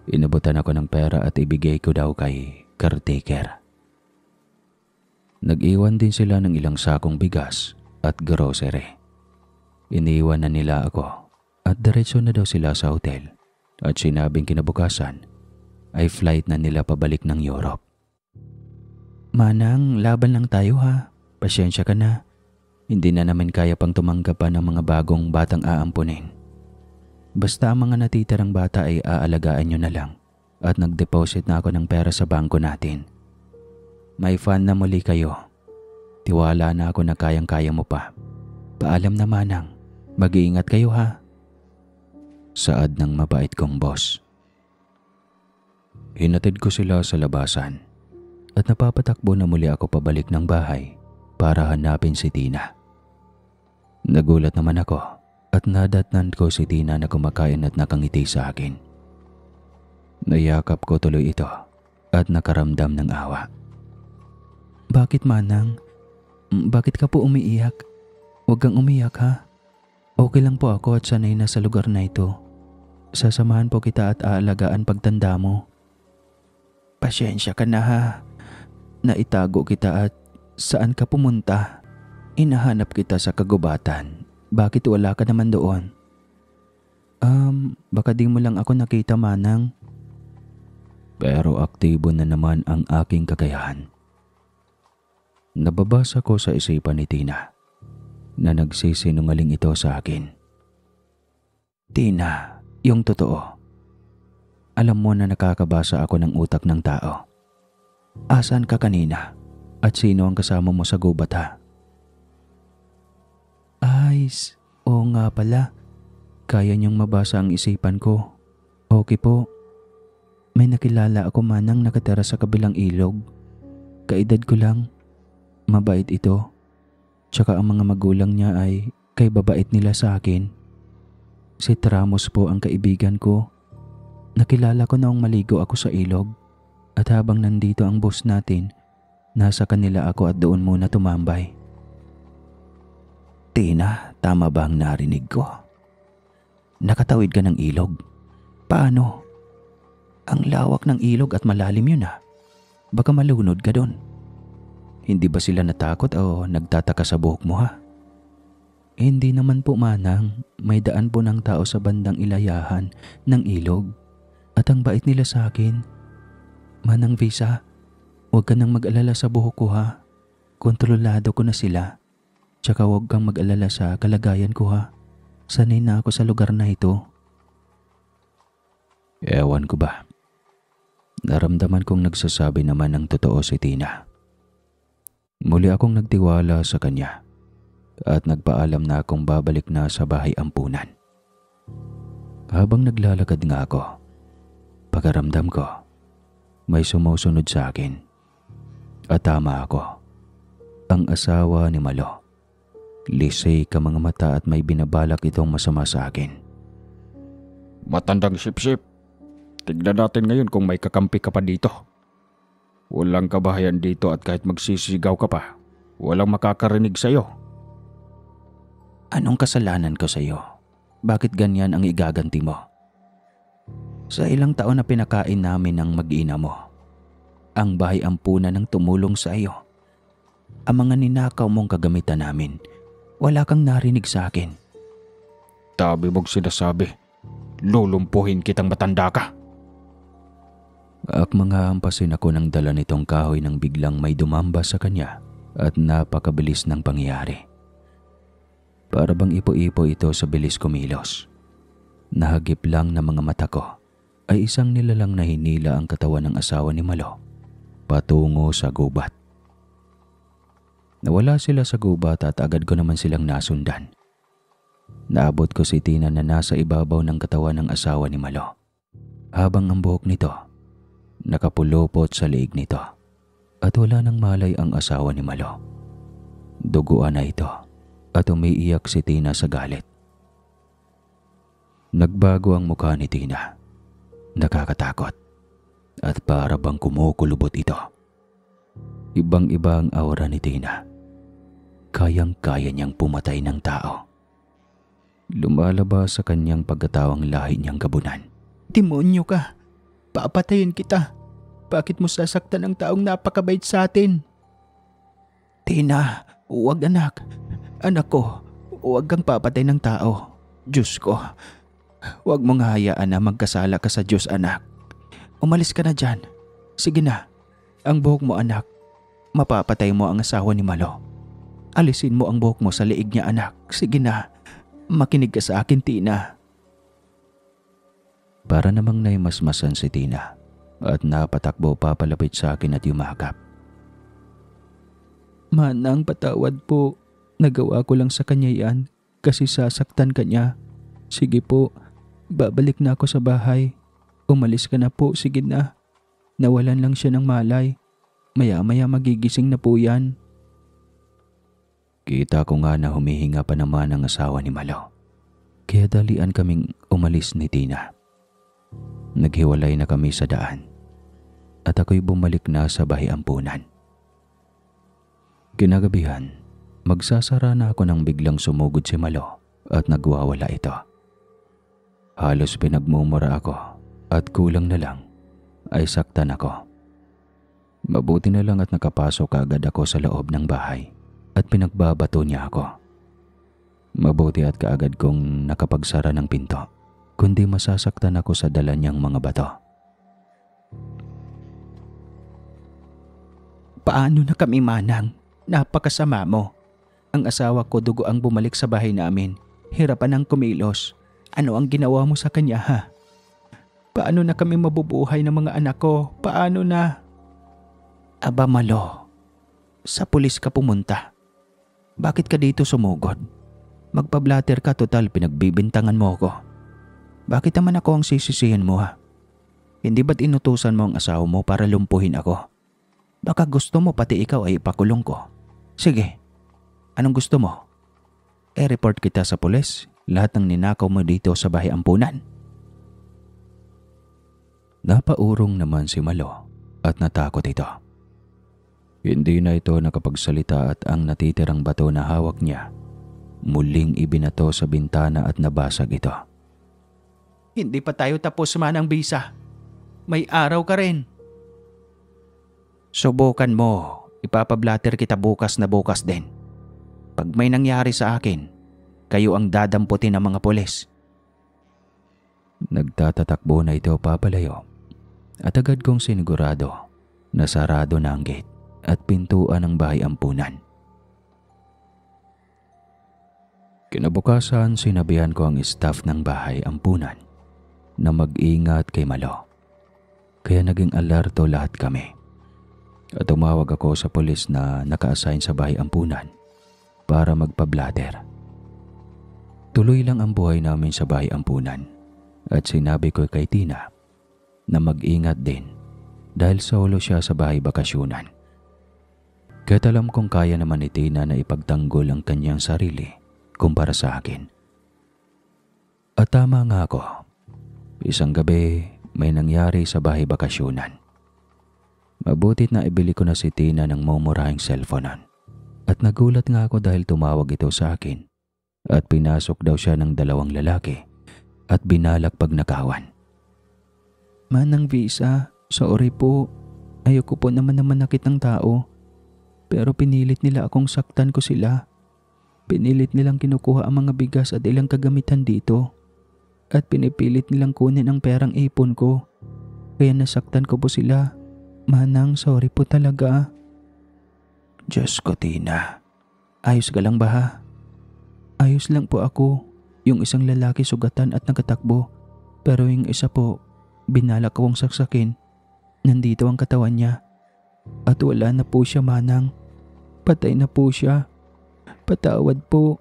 Inabutan ako ng pera at ibigay ko daw kay caretaker. Nag-iwan din sila ng ilang sakong bigas at grocery. Iniwan na nila ako at diretso na daw sila sa hotel at sinabing kinabukasan ay flight na nila pabalik ng Europe. Manang, laban lang tayo ha. Pasyensya ka na. Hindi na namin kaya pang tumanggap pa ng mga bagong batang aampunin. Basta ang mga natitirang bata ay aalagaan nyo na lang at nag-deposit na ako ng pera sa bangko natin. May fund na muli kayo. Tiwala na ako na kayang-kaya mo pa. Paalam na Manang, mag-iingat kayo ha. Saad ng mabait kong boss. Hinatid ko sila sa labasan at napapatakbo na muli ako pabalik ng bahay para hanapin si Tina. Nagulat naman ako at nadatnan ko si Tina na kumakain at nakangiti sa akin. Nayakap ko tuloy ito at nakaramdam ng awa. Bakit Manang? Bakit ka po umiiyak? Huwag kang umiyak ha. Okay lang po ako at sanay na sa lugar na ito. Sasamahan po kita at aalagaan pagtanda mo. Pasyensya ka na ha. Naitago kita at saan ka pumunta? Hinahanap kita sa kagubatan. Bakit wala ka naman doon? Baka di mo lang ako nakita Manang. Pero aktibo na naman ang aking kakayahan. Nababasa ko sa isipan ni Tina na nagsisinungaling ito sa akin. Tina, yung totoo. Alam mo na nakakabasa ako ng utak ng tao. Asan ka kanina? At sino ang kasama mo sa gubat ha? Oo nga pala. Kaya niyong mabasa ang isipan ko. Okay po. May nakilala ako Manang nakatira sa kabilang ilog. Kaedad ko lang. Mabait ito. Tsaka ang mga magulang niya ay kay babait nila sa akin. Si Tramos po ang kaibigan ko. Nakilala ko noong maligo ako sa ilog at habang nandito ang boss natin, nasa kanila ako at doon muna tumambay. Tina, tama ba ang narinig ko? Nakatawid ka ng ilog? Paano? Ang lawak ng ilog at malalim yun ah. Baka malunod ka doon. Hindi ba sila natakot o nagtataka sa buhok mo ha? Hindi naman po Manang, may daan po ng tao sa bandang ilayahan ng ilog. At ang bait nila sa akin. Manang Visa, huwag ka nang mag-alala sa buhok ko ha. Kontrolado ko na sila. Tsaka huwag kang mag-alala sa kalagayan ko ha. Sanay na ako sa lugar na ito. Ewan ko ba. Naramdaman kong nagsasabi naman ng totoo si Tina. Muli akong nagtiwala sa kanya at nagpaalam na akong babalik na sa bahay ampunan. Habang naglalakad nga ako, pagkaramdam ko, may sumusunod sa akin. At tama ako. Ang asawa ni Malo. Lisay ka mga mata at may binabalak itong masama sa akin. Matandang sip-sip. Tignan natin ngayon kung may kakampi ka pa dito. Walang kabahayan dito at kahit magsisigaw ka pa, walang makakarinig sa'yo. Anong kasalanan ko sa'yo? Bakit ganyan ang igaganti mo? Sa ilang taon na pinakain namin ng mag-ina mo, ang bahay ampunan ng tumulong sa iyo. Ang mga ninakaw mong kagamitan namin, wala kang narinig sa akin. Tabi mong sinasabi, lulumpuhin kitang matanda ka. Mga hampasin ako ng dala nitong kahoy nang biglang may dumamba sa kanya at napakabilis ng pangyayari. Para bang ipo-ipo ito sa bilis kumilos. Nahagip lang ng mga mata ko ay isang nilalang na hinila ang katawan ng asawa ni Malo patungo sa gubat. Nawala sila sa gubat at agad ko naman silang nasundan. Naabot ko si Tina na nasa ibabaw ng katawan ng asawa ni Malo habang ang buhok nito nakapulupot sa liig nito at wala nang malay ang asawa ni Malo. Duguan na ito at umiiyak si Tina sa galit. Nagbago ang mukha ni Tina. Nakakatakot at para bang kumukulubot ito. Ibang-iba ang aura ni Tina. Kayang-kaya niyang pumatay ng tao. Lumalabas sa kanyang pagkatawang lahi niyang gabunan. Demonyo ka! Papatayin kita! Bakit mo sasaktan ang taong napakabait sa atin? Tina, huwag anak. Anak ko, huwag kang papatay ng tao. Diyos ko, huwag mong hayaan na magkasala ka sa Diyos anak. Umalis ka na dyan. Sige na, ang buhok mo anak. Mapapatay mo ang asawa ni Malo. Alisin mo ang buhok mo sa liig niya, anak. Sige na. Makinig ka sa akin, Tina. Para namang naimasmasan si Tina at napatakbo papalapit sa akin at yumakap. Manang, patawad po. Nagawa ko lang sa kanya yan kasi sasaktan ka niya. Sige po, babalik na ako sa bahay. Umalis ka na po, sige na. Nawalan lang siya ng malay. Maya-maya magigising na po yan. Kita ko nga na humihinga pa naman ang asawa ni Malo. Kaya dalian kaming umalis ni Tina. Naghiwalay na kami sa daan at ako'y bumalik na sa bahay ampunan. Kinagabihan, magsasara na ako nang biglang sumugod si Malo at nagwawala ito. Halos pinagmumura ako at kulang na lang ay saktan ako. Mabuti na lang at nakapasok agad ako sa loob ng bahay at pinagbabato niya ako. Mabuti at kaagad kong nakapagsara ng pinto, kundi masasaktan ako sa dala niyang mga bato. Paano na kami, Manang? Napakasama mo. Ang asawa ko dugo ang bumalik sa bahay namin. Hirapan ng kumilos. Ano ang ginawa mo sa kanya, ha? Paano na kami mabubuhay ng mga anak ko? Paano na? Aba, Malo. Sa pulis ka pumunta. Bakit ka dito sumugod? Magpa-blatter ka, total pinagbibintangan mo ako. Bakit naman ako ang sisisihin mo, ha? Hindi ba't inutusan mo ang asawa mo para lumpuhin ako? Baka gusto mo pati ikaw ay ipakulong ko. Sige, anong gusto mo? I-report kita sa pulis, lahat ng ninakaw mo dito sa bahay ampunan. Napaurong naman si Malo at natakot ito. Hindi na ito nakapagsalita at ang natitirang bato na hawak niya, muling ibinato sa bintana at nabasag ito. Hindi pa tayo tapos, Manang Bisa. May araw ka rin. Subukan mo. Ipapablatter kita bukas na bukas din. Pag may nangyari sa akin, kayo ang dadamputin ng mga pulis. Nagtatatakbo na ito papalayo at agad kong sinigurado na sarado na ang gate at pintuan ng bahay ampunan. Kinabukasan, sinabihan ko ang staff ng bahay ampunan na mag-ingat kay Malo. Kaya naging alerto lahat kami. At tumawag ako sa pulis na naka-assign sa bahay ampunan para magpa-blatter. Tuloy lang ang buhay namin sa bahay ampunan at sinabi ko kay Tina na mag-ingat din dahil solo siya sa bahay bakasyunan. Kaya't alam kong kaya naman ni Tina na ipagtanggol ang kanyang sarili kumpara sa akin. At tama nga ako. Isang gabi may nangyari sa bahay bakasyunan. Mabutit na ibili ko na si Tina ng mumurahing cellphone. At nagulat nga ako dahil tumawag ito sa akin at pinasok daw siya ng 2 lalaki at binalak pagnakawan. Manang Bisa, sorry po. Ayoko po naman manakit ng tao. Pero pinilit nila akong saktan ko sila. Pinilit nilang kinukuha ang mga bigas at ilang kagamitan dito. At pinipilit nilang kunin ang perang ipon ko. Kaya nasaktan ko po sila. Manang, sorry po talaga. Diyos ko, Tina. Ayos ka lang ba, ha? Ayos lang po ako. Yung isang lalaki sugatan at nakatakbo. Pero yung isa po, binalak akong saksakin. Nandito ang katawan niya. At wala na po siya, Manang. Patay na po siya. Patawad po.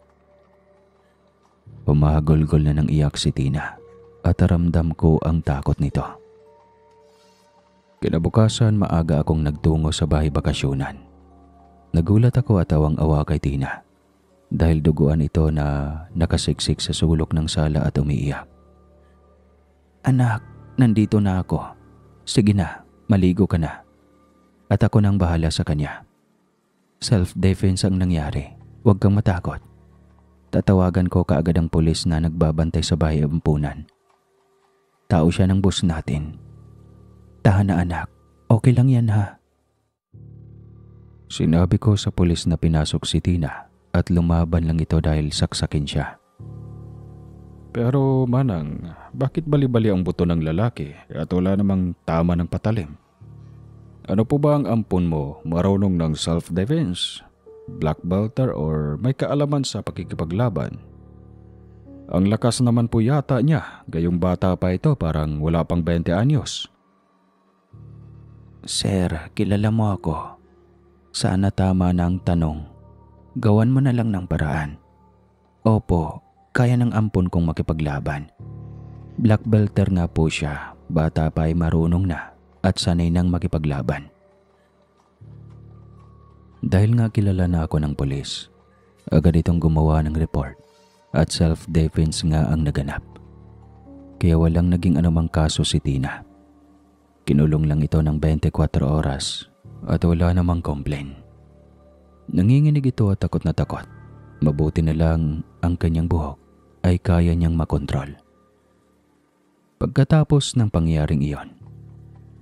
Pumahagulgol na ng iyak si Tina at ramdam ko ang takot nito. Kinabukasan, maaga akong nagtungo sa bahay bakasyunan. Nagulat ako at awang-awa kay Tina dahil duguan ito na nakasiksik sa sulok ng sala at umiiyak. Anak, nandito na ako. Sige na, maligo ka na. At ako nang bahala sa kanya. Self-defense ang nangyari. Huwag kang matakot. Tatawagan ko kaagad ang pulis na nagbabantay sa bahay ampunan. Tao siya ng boss natin. Tahan na, anak. Okay lang yan, ha? Sinabi ko sa pulis na pinasok si Tina at lumaban lang ito dahil saksakin siya. Pero Manang, bakit bali-bali ang buto ng lalaki at wala namang tama ng patalim? Ano po ba ang ampon mo, marunong ng self-defense? Black belter or may kaalaman sa pakikipaglaban? Ang lakas naman po yata niya, gayong bata pa ito, parang wala pang 20 anyos. Sir, kilala mo ako. Sana tama na ang tanong. Gawan mo na lang ng paraan. Opo, kaya ng ampon kong makipaglaban. Black belter nga po siya, bata pa ay marunong na at sanay nang makipaglaban. Dahil nga kilala na ako ng pulis, agad itong gumawa ng report at self-defense nga ang naganap. Kaya walang naging anumang kaso si Tina. Kinulong lang ito ng 24 oras at wala namang complaint. Nanginginig ito at takot na takot. Mabuti na lang ang kanyang buhok ay kaya niyang makontrol. Pagkatapos ng pangyaring iyon,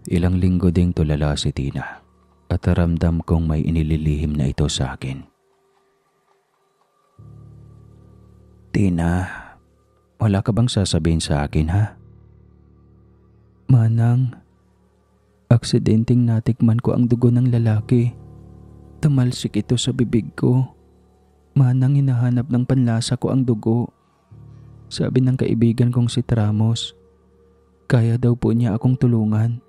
ilang linggo ding tulala si Tina at ramdam kong may inililihim na ito sa akin. Tina, wala ka bang sasabihin sa akin ha? Manang, aksidenteng natikman ko ang dugo ng lalaki. Tumalsik ito sa bibig ko. Manang, hinahanap ng panlasa ko ang dugo. Sabi ng kaibigan kong si Tramos, kaya daw po niya akong tulungan.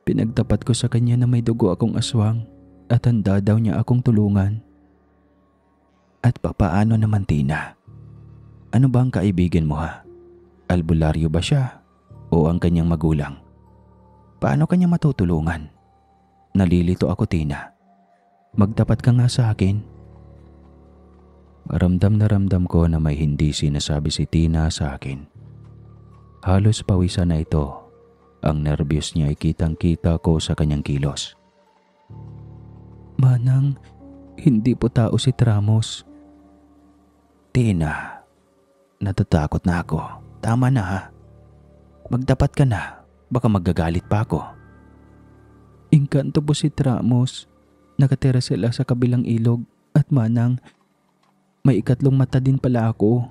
Pinagtapat ko sa kanya na may dugo akong aswang at handa daw niya akong tulungan. At papaano naman, Tina? Ano ba ang kaibigan mo ha? Albularyo ba siya o ang kanyang magulang? Paano kanya matutulungan? Nalilito ako, Tina. Magtapat ka nga sa akin. Ramdam na ramdam ko na may hindi sinasabi si Tina sa akin. Halos pawisan na ito. Ang nervyos niya ay kitang-kita ko sa kanyang kilos. Manang, hindi po tao si Tramos. Tina, natatakot na ako. Tama na ha. Magdapat ka na. Baka magagalit pa ako. Engkanto po si Tramos. Nakatira sila sa kabilang ilog. At Manang, may ikatlong mata din pala ako.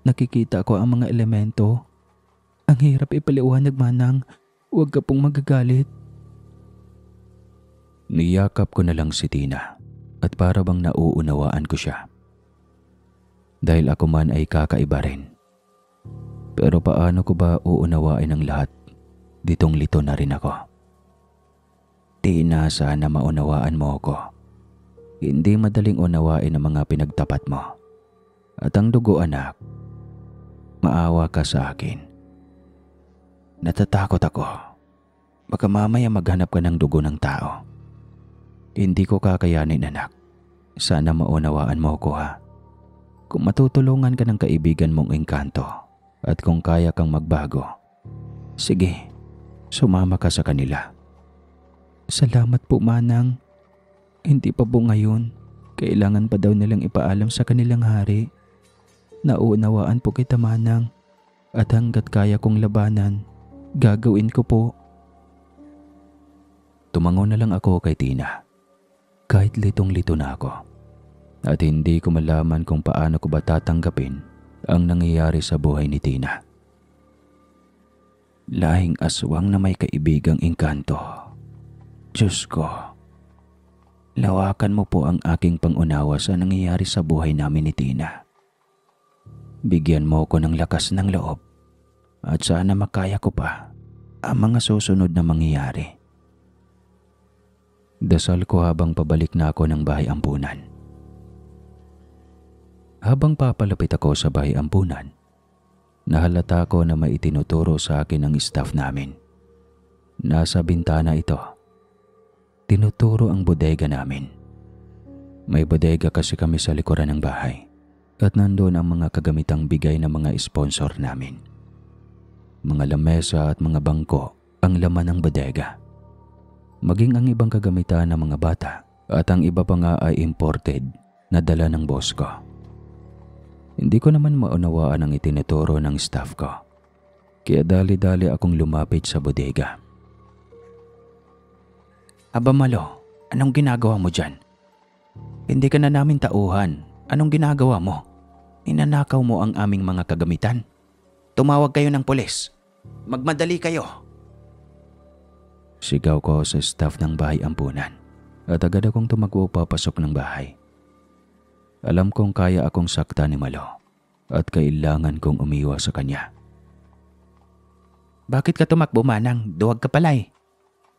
Nakikita ko ang mga elemento. Ang hirap ipaliwanag, Manang. Huwag ka pong magagalit. Niyakap ko na lang si Tina at para bang nauunawaan ko siya. Dahil ako man ay kakaiba rin. Pero paano ko ba uunawain ang lahat? Ditong lito na rin ako. Tina, sana maunawaan mo ako. Hindi madaling unawain ang mga pinagtapat mo. At ang dugo, anak, maawa ka sa akin. Natatakot ako. Baka mamaya maghanap ka ng dugo ng tao. Hindi ko kakayanin, anak. Sana maunawaan mo ko ha. Kung matutulungan ka ng kaibigan mong engkanto at kung kaya kang magbago, sige, sumama ka sa kanila. Salamat po, Manang. Hindi pa po ngayon. Kailangan pa daw nilang ipaalam sa kanilang hari. Nauunawaan po kita, Manang. At hanggat kaya kong labanan, gagawin ko po. Tumango na lang ako kay Tina. Kahit litong-lito na ako. At hindi ko malaman kung paano ko ba tatanggapin ang nangyayari sa buhay ni Tina. Lahing aswang na may kaibigang engkanto. Diyos ko. Lawakan mo po ang aking pangunawa sa nangyayari sa buhay namin ni Tina. Bigyan mo ko ng lakas ng loob. At sana makaya ko pa ang mga susunod na mangyayari. Dasal ko habang pabalik na ako ng bahay ampunan. Habang papalapit ako sa bahay ampunan, nahalata ko na may itinuturo sa akin ng staff namin. Nasa bintana ito. Tinuturo ang bodega namin. May bodega kasi kami sa likuran ng bahay at nandoon ang mga kagamitang bigay ng mga sponsor namin. Mga lamesa at mga bangko ang laman ng bodega. Maging ang ibang kagamitan ng mga bata at ang iba pa nga ay imported na dala ng boss ko. Hindi ko naman maunawaan ang itinuturo ng staff ko. Kaya dali-dali akong lumapit sa bodega. Aba Malo, anong ginagawa mo dyan? Hindi ka na namin tauhan. Anong ginagawa mo? Ninanakaw mo ang aming mga kagamitan. Tumawag kayo ng pulis. Magmadali kayo. Sigaw ko sa staff ng bahay ampunan. at agad akong tumakbo papasok ng bahay. Alam kong kaya akong sakta ni Malo at kailangan kong umiwas sa kanya. Bakit ka tumakbo, Manang? Duwag ka palay.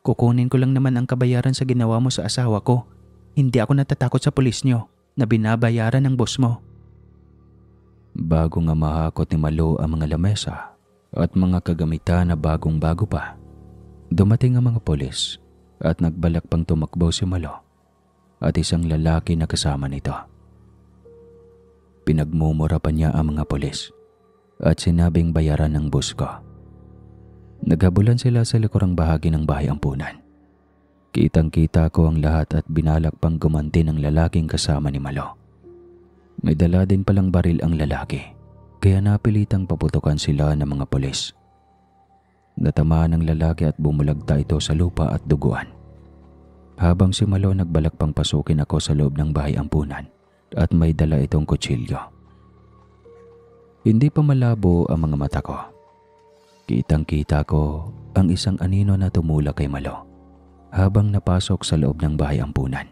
Kukunin ko lang naman ang kabayaran sa ginawa mo sa asawa ko. Hindi ako natatakot sa pulis nyo na binabayaran ng boss mo. Bago nga mahakot ni Malo ang mga lamesa at mga kagamitan na bagong-bago pa, dumating ang mga pulis at nagbalak pang tumakbo si Malo at isang lalaki na kasama nito. Pinagmumura pa niya ang mga pulis at sinabing bayaran ng boss ko. Naghabulan sila sa likurang bahagi ng bahay ampunan. Kitang-kita ko ang lahat at binalak pang gumanti ng lalaking kasama ni Malo. May dala din palang baril ang lalaki, kaya napilitang paputukan sila ng mga pulis. Natamaan ng lalaki at bumulagta ito sa lupa at duguan. Habang si Malo nagbalak pang pasukin ako sa loob ng bahay ampunan at may dala itong kutsilyo. Hindi pa malabo ang mga mata ko. Kitang-kita ko ang isang anino na tumula kay Malo habang napasok sa loob ng bahay ampunan.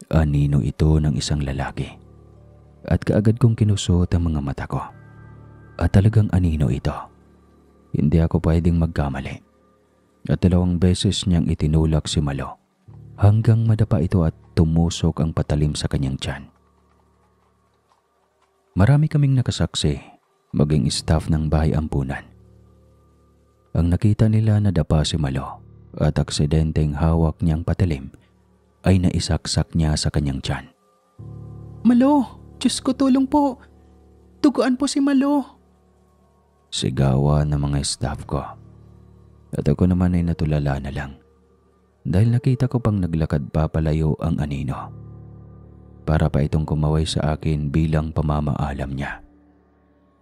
Anino ito ng isang lalaki at kaagad kong kinusot ang mga mata ko. At talagang anino ito. Hindi ako pwedeng magkamali. At 2 beses niyang itinulak si Malo hanggang madapa ito at tumusok ang patalim sa kanyang tiyan. Marami kaming nakasaksi, maging staff ng bahay ampunan. Ang nakita nila na dapa si Malo at aksidenteng hawak niyang patalim ay naisaksak niya sa kanyang tiyan. Malo! Diyos ko, tulong po! Tuguan po si Malo! Sigawan ng mga staff ko. At ako naman ay natulala na lang dahil nakita ko pang naglakad papalayo ang anino. Para pa itong kumaway sa akin bilang pamamaalam niya.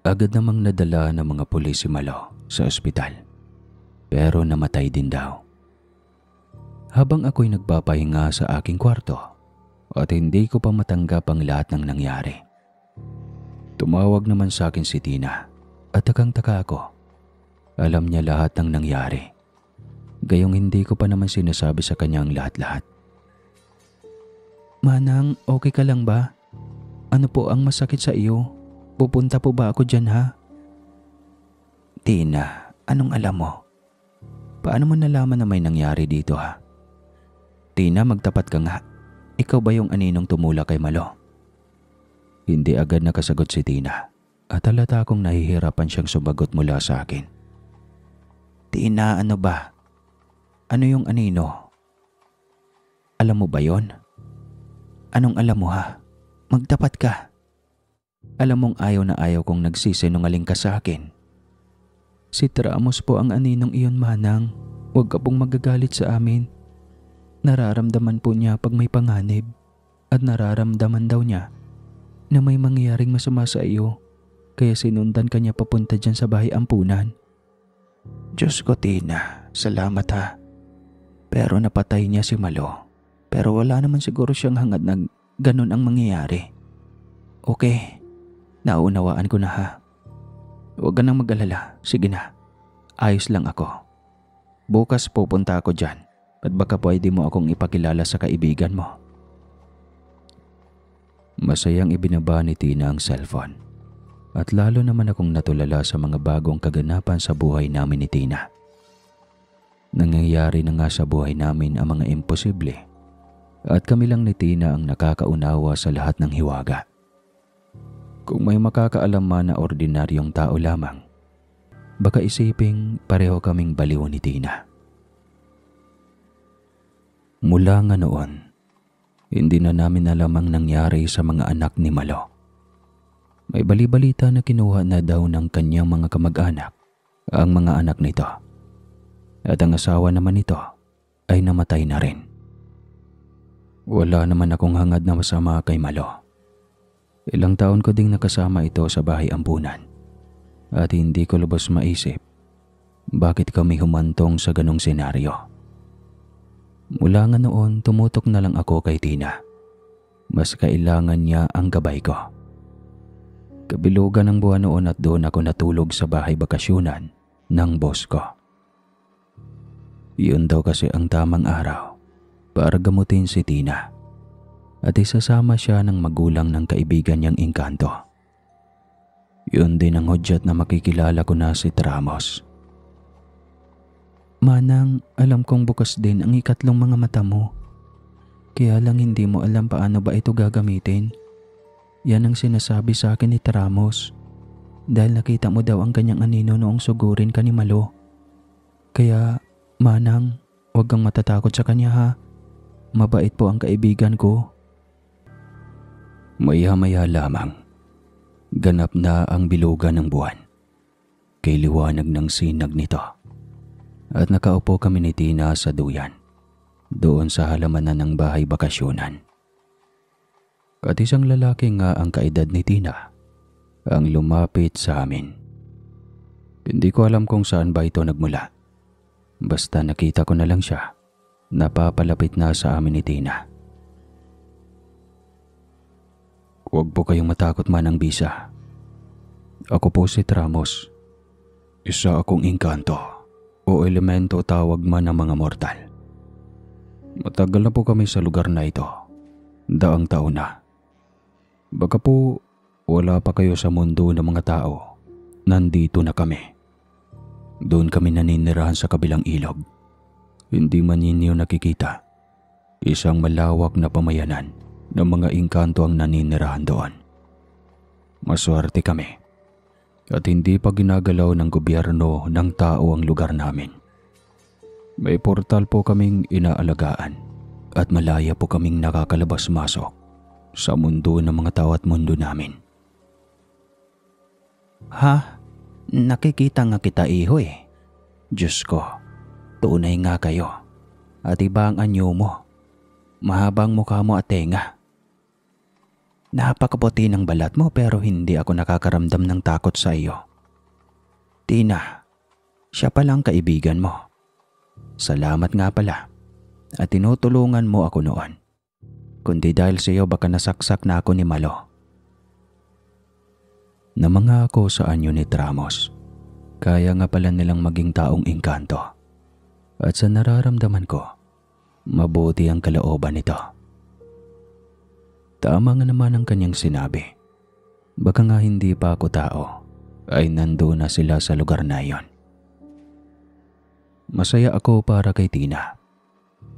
Agad namang nadala ng mga pulis si Malo sa ospital. Pero namatay din daw. Habang ako'y nagpapahinga sa aking kwarto at hindi ko pa matanggap ang lahat ng nangyari, tumawag naman sa akin si Tina at takang-taka ako. Alam niya lahat ng nangyari. Gayong hindi ko pa naman sinasabi sa kanya ang lahat-lahat. Manang, okay ka lang ba? Ano po ang masakit sa iyo? Pupunta po ba ako dyan, ha? Tina, anong alam mo? Paano mo nalaman na may nangyari dito, ha? Tina, magtapat ka nga. Ikaw ba yung aninong tumula kay Malo? Hindi agad nakasagot si Tina at halata akong nahihirapan siyang sumagot mula sa akin. Tina, ano ba? Ano yung anino? Alam mo ba yon? Anong alam mo, ha? Magtapat ka. Alam mong ayaw na ayaw kong nagsisinungaling ka sa akin. Si Tramos po ang aninong iyon, Manang. Huwag ka pong magagalit sa amin. Nararamdaman po niya pag may panganib at nararamdaman daw niya na may mangyayaring masama sa iyo kaya sinundan ka niya papunta dyan sa bahay ampunan. Diyos ko, Tina, salamat ha. Pero napatay niya si Malo. Pero wala naman siguro siyang hangad na ganun ang mangyayari. Okay, naunawaan ko na ha. Huwag ka nang mag-alala, sige na. Ayos lang ako. Bukas pupunta ako dyan at baka pwede mo akong ipakilala sa kaibigan mo. Masayang ibinaba ni Tina ang cellphone at lalo naman akong natulala sa mga bagong kaganapan sa buhay namin ni Tina. Nangyayari na nga sa buhay namin ang mga imposible at kami lang ni Tina ang nakakaunawa sa lahat ng hiwaga. Kung may makakaalam man na ordinaryong tao lamang, baka isiping pareho kaming baliw ni Tina. Mula nga noon, hindi na namin alam ang nangyari sa mga anak ni Malo. May bali-balita na kinuha na daw ng kanyang mga kamag-anak ang mga anak nito. At ang asawa naman nito ay namatay na rin. Wala naman akong hangad na masama kay Malo. Ilang taon ko ding nakasama ito sa bahay ampunan at hindi ko lubos maisip bakit kami humantong sa ganong senaryo. Mula nga noon, tumutok na lang ako kay Tina. Mas kailangan niya ang gabay ko. Kabilugan ng buwan noon at doon ako natulog sa bahay bakasyunan ng boss ko. Yun daw kasi ang tamang araw para gamutin si Tina at isasama siya ng magulang ng kaibigan niyang Engkanto. Yun din ang hudyat na makikilala ko na si Tramos. Manang, alam kong bukas din ang ikatlong mga mata mo. Kaya lang hindi mo alam paano ba ito gagamitin. Yan ang sinasabi sa akin ni Tramos. Dahil nakita mo daw ang kanyang anino noong sugurin ka ni Malo. Kaya, Manang, huwag kang matatakot sa kanya ha. Mabait po ang kaibigan ko. Maya-maya lamang, ganap na ang bilugan ng buwan. Kay liwanag ng sinag nito. At nakaupo kami ni Tina sa duyan, doon sa halamanan ng bahay bakasyonan. At isang lalaki nga ang kaedad ni Tina ang lumapit sa amin. Hindi ko alam kung saan ba ito nagmula. Basta nakita ko na lang siya, napapalapit na sa amin ni Tina. Huwag po kayong matakot, Manang Bisa. Ako po si Tramos. Isa akong Engkanto o elemento tawag man ng mga mortal. Matagal na po kami sa lugar na ito. Daang taon na. Baka po wala pa kayo sa mundo ng mga tao. Nandito na kami. Doon kami naninirahan sa kabilang ilog. Hindi man ninyo nakikita. Isang malawak na pamayanan ng mga Engkanto ang naninirahan doon. Maswerte kami. At hindi pa ginagalaw ng gobyerno ng tao ang lugar namin. May portal po kaming inaalagaan at malaya po kaming nakakalabas-masok sa mundo ng mga tao at mundo namin. Ha? Nakikita nga kita, iho eh. Diyos ko, tunay nga kayo. At iba ang anyo mo. Mahabang mukha mo at tenga. Napakaputi ng balat mo pero hindi ako nakakaramdam ng takot sa iyo. Tina, siya palang kaibigan mo. Salamat nga pala at tinutulungan mo ako noon. Kundi dahil sa iyo baka nasaksak na ako ni Malo. Namanga ako sa anyo ni Tramos. Kaya nga pala nilang maging taong Engkanto. At sa nararamdaman ko, mabuti ang kalooban nito. Tama nga naman ang kanyang sinabi. Baka nga hindi pa ako tao, ay nandoon na sila sa lugar na iyon. Masaya ako para kay Tina.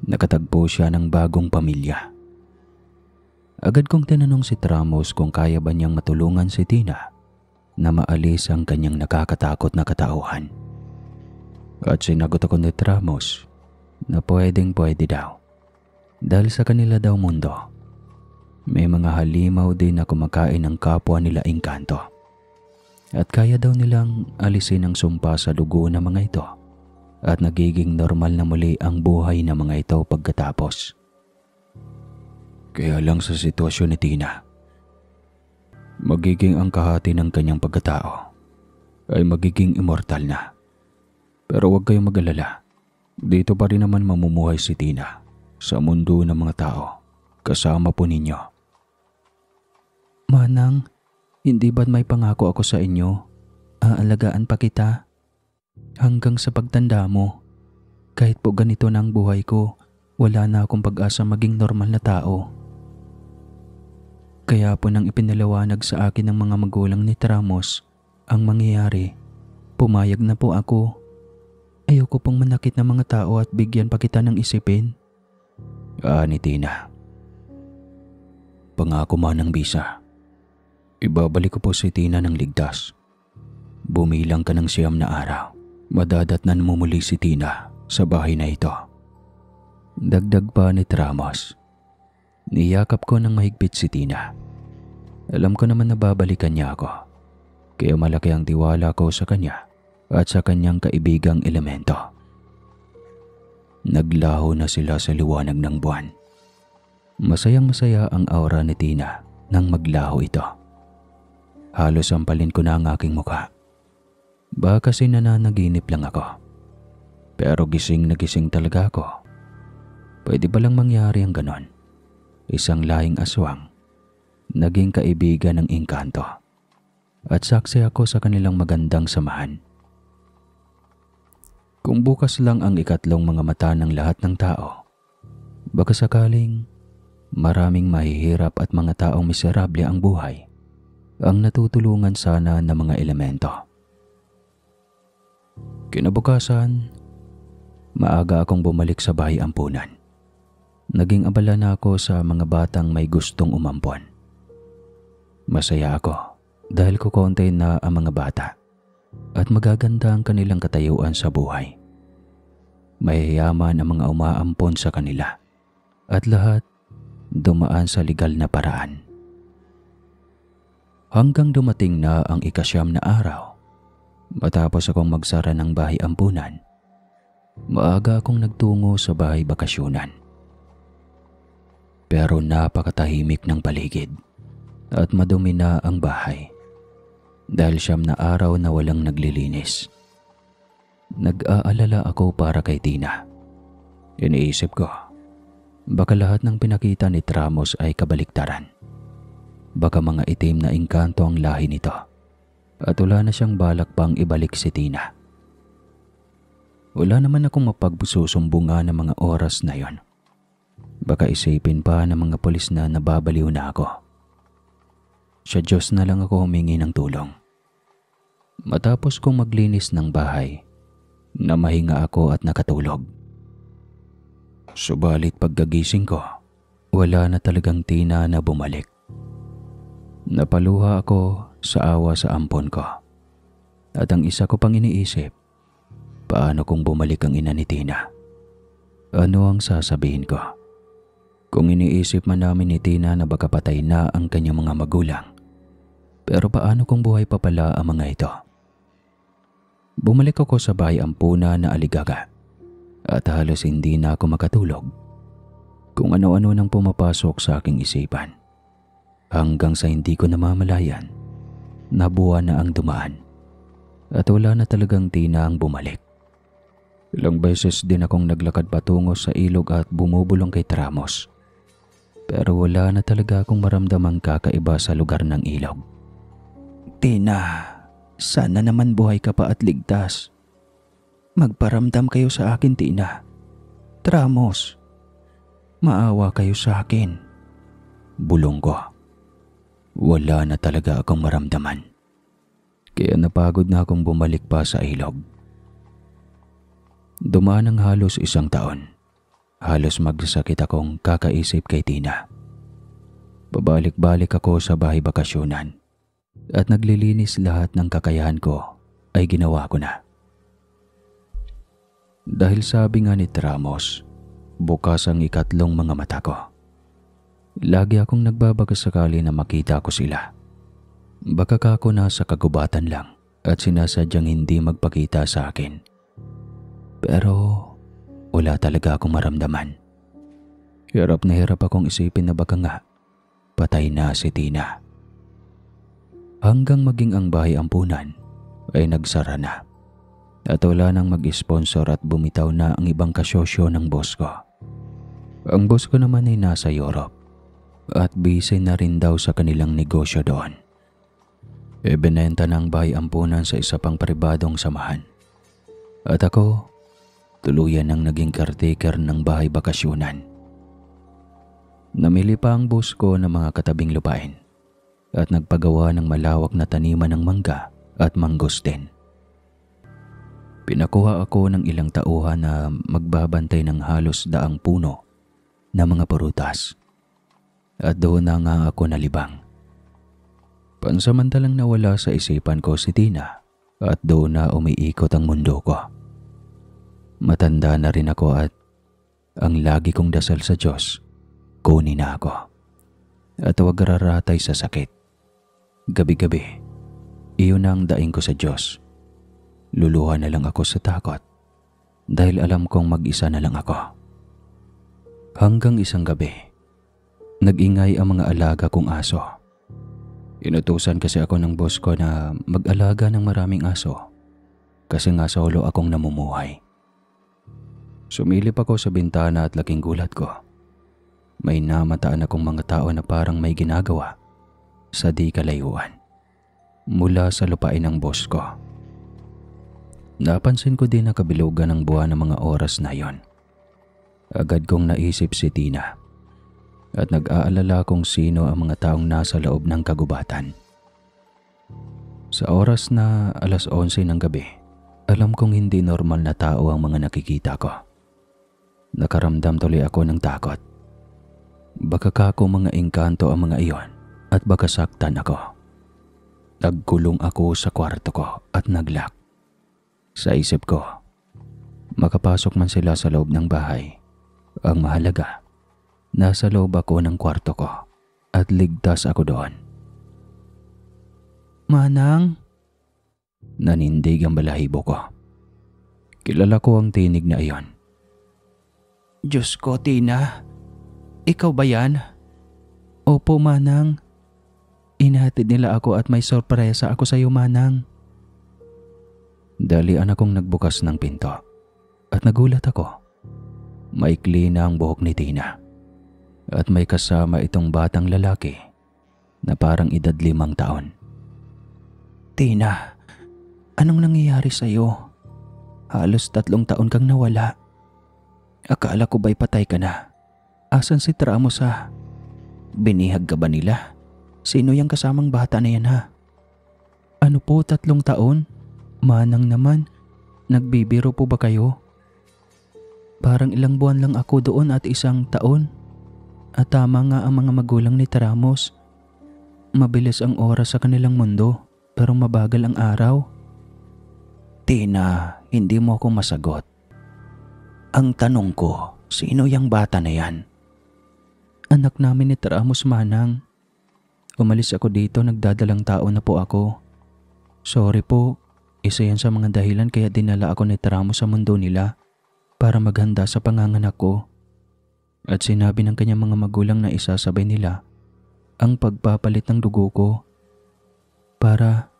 Nakatagpo siya ng bagong pamilya. Agad kong tinanong si Tramos kung kaya ba niyang matulungan si Tina na maalis ang kanyang nakakatakot na katauhan. At sinagot ako ni Tramos na pwedeng-pwede daw. Dahil sa kanila daw mundo, may mga halimaw din na kumakain ng kapwa nila Engkanto. At kaya daw nilang alisin ang sumpa sa dugo ng mga ito at nagiging normal na muli ang buhay ng mga ito pagkatapos. Kaya lang sa sitwasyon ni Tina, magiging ang kahati ng kanyang pagkatao ay magiging immortal na. Pero huwag kayong mag-alala, dito pa rin naman mamumuhay si Tina sa mundo ng mga tao kasama po ninyo. Manang, hindi ba't may pangako ako sa inyo? Aalagaan pa kita. Hanggang sa pagtanda mo, kahit po ganito na ang buhay ko, wala na akong pag-asa maging normal na tao. Kaya po nang ipinaliwanag sa akin ng mga magulang ni Tramos ang mangyayari, pumayag na po ako. Ayoko pong manakit ng mga tao at bigyan pa kita ng isipin. Ni Tina. Pangako, Manang Bisa. Ibabalik ko po si Tina ng ligtas. Bumilang ka ng 9 na araw. Madadatnan mo muli si Tina sa bahay na ito. Dagdag pa ni Tramos. Niyakap ko ng mahigpit si Tina. Alam ko naman na babalikan niya ako. Kaya malaki ang tiwala ko sa kanya at sa kanyang kaibigang elemento. Naglaho na sila sa liwanag ng buwan. Masayang-masaya ang aura ni Tina nang maglaho ito. Halos sampalin ko na ang aking mukha. Baka kasi nananaginip lang ako. Pero gising na gising talaga ako. Pwede ba lang mangyari ang ganon? Isang lahing aswang, naging kaibigan ng Engkanto. At saksi ako sa kanilang magandang samahan. Kung bukas lang ang ikatlong mga mata ng lahat ng tao, Baka sakaling maraming mahihirap at mga taong miserable ang buhay ang natutulungan sana ng mga elemento. Kinabukasan, maaga akong bumalik sa bahay ampunan. Naging abala na ako sa mga batang may gustong umampon. Masaya ako dahil kukonte na ang mga bata at magaganda ang kanilang katayuan sa buhay. Mayayaman ang mga umaampon sa kanila at lahat dumaan sa legal na paraan. Hanggang dumating na ang ika-9 na araw, matapos akong magsara ng bahay ampunan, maaga akong nagtungo sa bahay bakasyunan. Pero napakatahimik ng paligid at madumi na ang bahay dahil 9 na araw na walang naglilinis. Nag-aalala ako para kay Tina. Iniisip ko, baka lahat ng pinakita ni Tramos ay kabaliktaran. Baka mga itim na engkanto ang lahi nito at wala na siyang balak pang ibalik si Tina. Wala naman akong mapagsusumbungan ng mga oras na yon. Baka isipin pa ng mga pulis na nababaliw na ako. Sa Diyos na lang ako humingi ng tulong. Matapos kong maglinis ng bahay, namahinga ako at nakatulog. Subalit pagkagising ko, wala na talagang Tina na bumalik. Napaluha ako sa awa sa ampon ko. At ang isa ko pang iniisip, paano kung bumalik ang ina ni Tina? Ano ang sasabihin ko? Kung iniisip man namin ni Tina na baka patay na ang kanyang mga magulang, pero paano kung buhay pa pala ang mga ito? Bumalik ako sa bahay ampunan na aligaga at halos hindi na ako makatulog. Kung ano-ano nang pumapasok sa aking isipan. Hanggang sa hindi ko namamalayan, nabuwan na ang dumaan at wala na talagang Tina ang bumalik. Ilang beses din akong naglakad patungo sa ilog at bumubulong kay Tramos. Pero wala na talaga akong maramdamang kakaiba sa lugar ng ilog. Tina, sana naman buhay ka pa at ligtas. Magparamdam kayo sa akin, Tina. Tramos, maawa kayo sa akin. Bulong ko. Wala na talaga akong maramdaman. Kaya napagod na akong bumalik pa sa ilog. Dumaan ang halos 1 taon. Halos magsasakit akong kakaisip kay Tina. Babalik-balik ako sa bahay bakasyunan at naglilinis lahat ng kakayahan ko ay ginawa ko na. Dahil sabi nga ni Tramos, bukas ang ikatlong mga mata ko. Lagi akong nagbabakasakali na makita ko sila. Baka kako nasa kagubatan lang at sinasadyang hindi magpakita sa akin. Pero wala talaga akong maramdaman. Hirap na hirap akong isipin na baka nga patay na si Tina. Hanggang maging ang bahay ampunan ay nagsara na at wala nang mag-sponsor at bumitaw na ang ibang kasosyo ng boss ko. Ang boss ko naman ay nasa Europe at busy na rin daw sa kanilang negosyo doon. Ibinenta na ang bahay ampunan sa isa pang pribadong samahan. At ako, tuluyan ang naging caretaker ng bahay bakasyunan. Namili pa ang boss ko ng mga katabing lupain at nagpagawa ng malawak na taniman ng mangga at mangosteen. Pinakuha ako ng ilang tauhan na magbabantay ng halos 100 puno na mga prutas. At doon na nga ako nalibang. Pansamantalang nawala sa isipan ko si Tina at doon na umiikot ang mundo ko. Matanda na rin ako at ang lagi kong dasal sa Diyos, kunin na ako. At huwag raratay sa sakit. Gabi-gabi, iyon ang daing ko sa Diyos. Luluha na lang ako sa takot dahil alam kong mag-isa na lang ako. Hanggang isang gabi, nag-ingay ang mga alaga kong aso. Inutusan kasi ako ng boss ko na mag-alaga ng maraming aso kasi nga solo akong namumuhay. Sumilip ako sa bintana at laking gulat ko. May namataan akong mga tao na parang may ginagawa sa di kalayuan mula sa lupain ng boss ko. Napansin ko din na kabilugan ng buwan ng mga oras na yon. Agad kong naisip si Tina at nag-aalala kung sino ang mga taong nasa loob ng kagubatan. Sa oras na 11:00 ng gabi, alam kong hindi normal na tao ang mga nakikita ko. Nakaramdam tuloy ako ng takot. Baka kako mga engkanto ang mga iyon at baka saktan ako. Nagkulong ako sa kwarto ko at naglock. Sa isip ko, makapasok man sila sa loob ng bahay, ang mahalaga, nasa loob ako ng kwarto ko at ligtas ako doon. Manang? Nanindig ang balahibo ko. Kilala ko ang tinig na iyon. Diyos ko, Tina. Ikaw ba yan? Opo, Manang. Inahatid nila ako at may sorpresa ako sa iyo, Manang. Dalian akong nagbukas ng pinto at nagulat ako. Maikli na ang buhok ni Tina at may kasama itong batang lalaki na parang edad 5 taon. Tina, anong nangyayari sa iyo? Halos 3 taon kang nawala. Akala ko ba'y patay ka na? Asan si Tramos ha? Binihag ka ba nila? Sino yung kasamang bata na yan ha? Ano po 3 taon? Manang naman, nagbibiro po ba kayo? Parang ilang buwan lang ako doon at 1 taon. At tama nga ang mga magulang ni Tramos. Mabilis ang oras sa kanilang mundo, pero mabagal ang araw. Tina, hindi mo ako masagot. Ang tanong ko, sino yung bata na yan? Anak namin ni Tramos, Manang. Umalis ako dito, nagdadalang tao na po ako. Sorry po, isa yan sa mga dahilan kaya dinala ako ni Tramos sa mundo nila para maghanda sa panganganak ko. At sinabi ng kanyang mga magulang na isasabay nila ang pagpapalit ng dugo ko para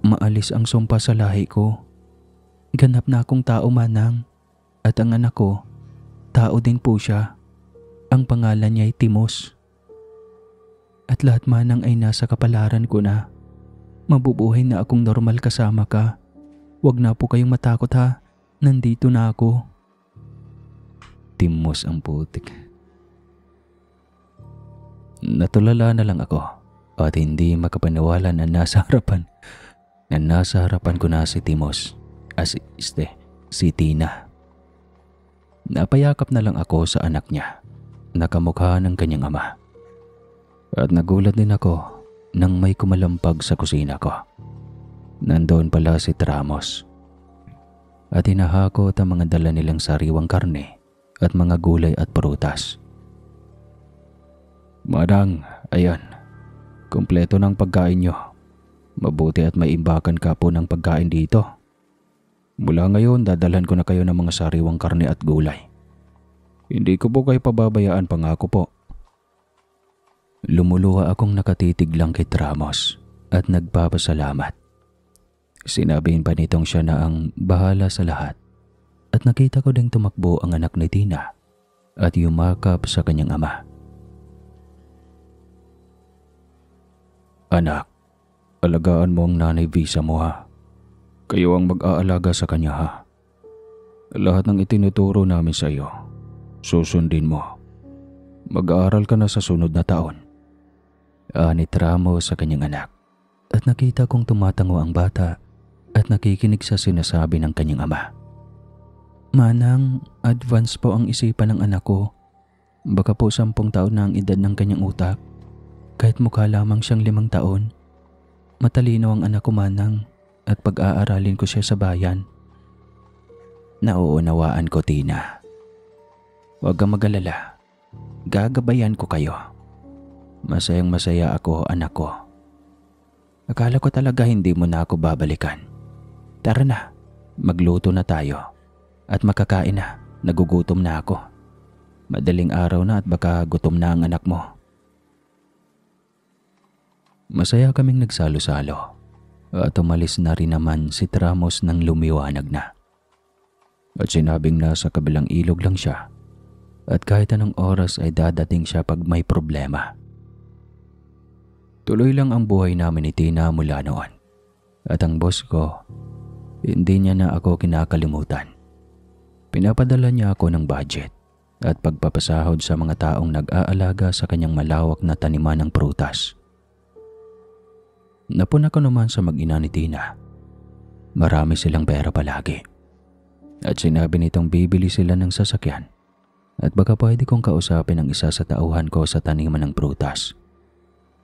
maalis ang sumpa sa lahi ko. Ganap na akong tao, Manang, at ang anak ko, tao din po siya. Ang pangalan niya ay Timos. At lahat, Manang, ay nasa kapalaran ko na. Mabubuhay na akong normal kasama ka. Huwag na po kayong matakot ha. Nandito na ako. Timos ang putik. Natulala na lang ako at hindi makapaniwala na nasa harapan ko na si Timos si Tina. Napayakap na lang ako sa anak niya, nakamukha ng kanyang ama. At nagulat din ako nang may kumalampag sa kusina ko. Nandoon pala si Tramos. At hinahakot ang mga dala nilang sariwang karne at mga gulay at prutas. Madang, ayan. Kumpleto ng pagkain nyo. Mabuti at may imbakan ka po ng pagkain dito. Mula ngayon, dadalhan ko na kayo ng mga sariwang karne at gulay. Hindi ko po kayo pababayaan, pangako po. Lumuluha akong nakatitig lang kay Tramos at nagpapasalamat. Sinabihin pa nitong siya na ang bahala sa lahat at nakita ko ding tumakbo ang anak ni Tina at yumakap sa kanyang ama. Anak, alagaan mo ang nanay Visa mo ha. Kayo ang mag-aalaga sa kanya ha. Lahat ng itinuturo namin sa iyo, susundin mo. Mag-aaral ka na sa sunod na taon. Ani Tramos sa kanyang anak at nakita kong tumatango ang bata at nakikinig sa sinasabi ng kanyang ama. Manang, advance po ang isipan ng anak ko. Baka po 10 taon na ang edad ng kanyang utak. Kahit mukha lamang siyang 5 taon. Matalino ang anak ko, Manang, at pag-aaralin ko siya sa bayan. Nauunawaan ko, Tina. Huwag kang mag-alala. Gagabayan ko kayo. Masayang masaya ako, anak ko. Akala ko talaga hindi mo na ako babalikan. Tara na, magluto na tayo. At makakain na, nagugutom na ako. Madaling araw na at baka gutom na ang anak mo. Masaya kaming nagsalo-salo. At umalis na rin naman si Tramos nang lumiwanag na. At sinabing nasa kabilang ilog lang siya. At kahit anong oras ay dadating siya pag may problema. Tuloy lang ang buhay namin ni Tina mula noon. At ang boss ko, hindi niya na ako kinakalimutan. Pinapadala niya ako ng budget at pagpapasahod sa mga taong nag-aalaga sa kanyang malawak na taniman ng prutas. Napuna ko naman sa mag-ina ni Tina. Marami silang pera palagi. At sinabi nitong bibili sila ng sasakyan at baka pwede kong kausapin ang isa sa tauhan ko sa taniman ng prutas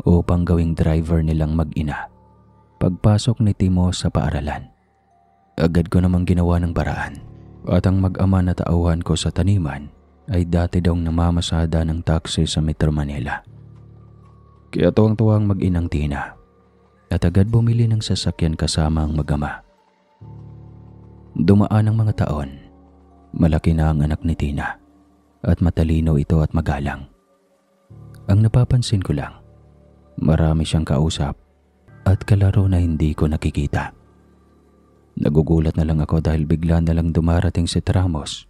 upang gawing driver nilang mag-ina pagpasok ni Timo sa paaralan. Agad ko namang ginawa ng paraan at ang mag-ama na tauhan ko sa taniman ay dati daw namamasada ng taxi sa Metro Manila. Kaya tuwang-tuwang mag-inang Tina at agad bumili ng sasakyan kasama ang mag-ama. Dumaan ang mga taon. Malaki na ang anak ni Tina at matalino ito at magalang. Ang napapansin ko lang, marami siyang kausap at kalaro na hindi ko nakikita. Nagugulat na lang ako dahil bigla na lang dumarating si Tramos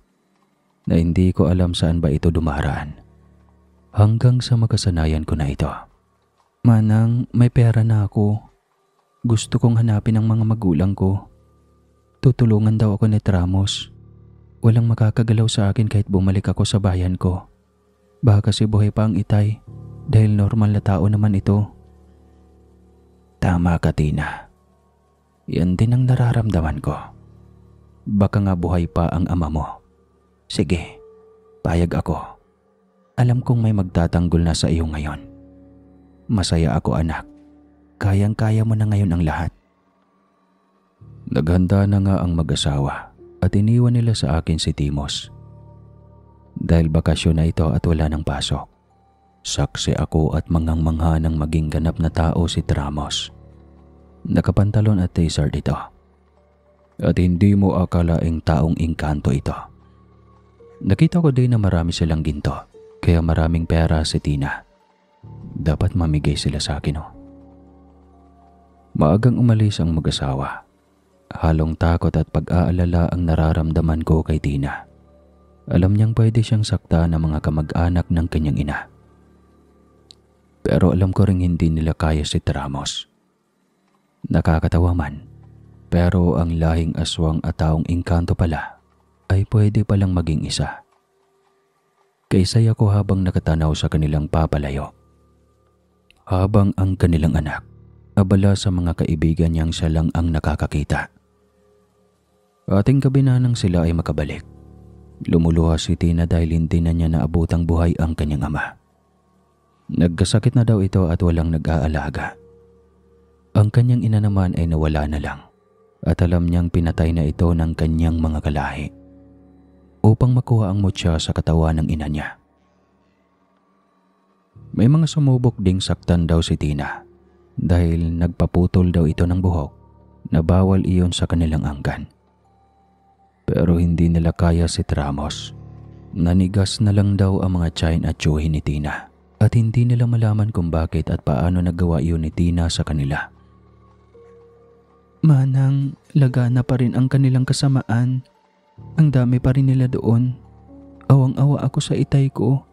na hindi ko alam saan ba ito dumaraan. Hanggang sa makasanayan ko na ito. Manang, may pera na ako. Gusto kong hanapin ang mga magulang ko. Tutulungan daw ako ni Tramos. Walang makakagalaw sa akin kahit bumalik ako sa bayan ko. Baka kasi buhay pa ang itay dahil normal na tao naman ito. Tama ka, Tina. Yan din ang nararamdaman ko. Baka nga buhay pa ang ama mo. Sige, payag ako. Alam kong may magtatanggol na sa iyo ngayon. Masaya ako, anak. Kayang-kaya mo na ngayon ang lahat. Naghanda na nga ang mag-asawa at iniwan nila sa akin si Timos. Dahil bakasyon na ito at wala ng pasok, saksi ako at mangang-mangha ng maging ganap na tao si Tramos. Nakapantalon at t-shirt ito. At hindi mo akalaing taong engkanto ito. Nakita ko din na marami silang ginto, kaya maraming pera si Tina. Dapat mamigay sila sa akin, oh. Maagang umalis ang mag-asawa. Halong takot at pag-aalala ang nararamdaman ko kay Tina. Alam niyang pwede siyang sakta ng mga kamag-anak ng kanyang ina. Pero alam ko ring hindi nila kaya si Tramos. Nakakatawa man, pero ang lahing aswang at taong engkanto pala ay pwede palang maging isa. Kaysay ako habang nakatanaw sa kanilang papalayo. Habang ang kanilang anak, abala sa mga kaibigan niyang siya lang ang nakakakita. Ating gabi na nang sila ay makabalik. Lumuluha si Tina dahil hindi na niya naabutang buhay ang kanyang ama. Nagkasakit na daw ito at walang nag-aalaga. Ang kanyang ina naman ay nawala na lang at alam niyang pinatay na ito ng kanyang mga kalahi upang makuha ang mutya sa katawan ng ina niya. May mga sumubok ding saktan daw si Tina dahil nagpaputol daw ito ng buhok na bawal iyon sa kanilang angkan. Pero hindi nila kaya si Tramos. Nanigas na lang daw ang mga tiyan at tiyuhin ni Tina at hindi nila malaman kung bakit at paano nagawa iyon ni Tina sa kanila. Manang, lagana pa rin ang kanilang kasamaan. Ang dami pa rin nila doon. Awang-awa ako sa itay ko.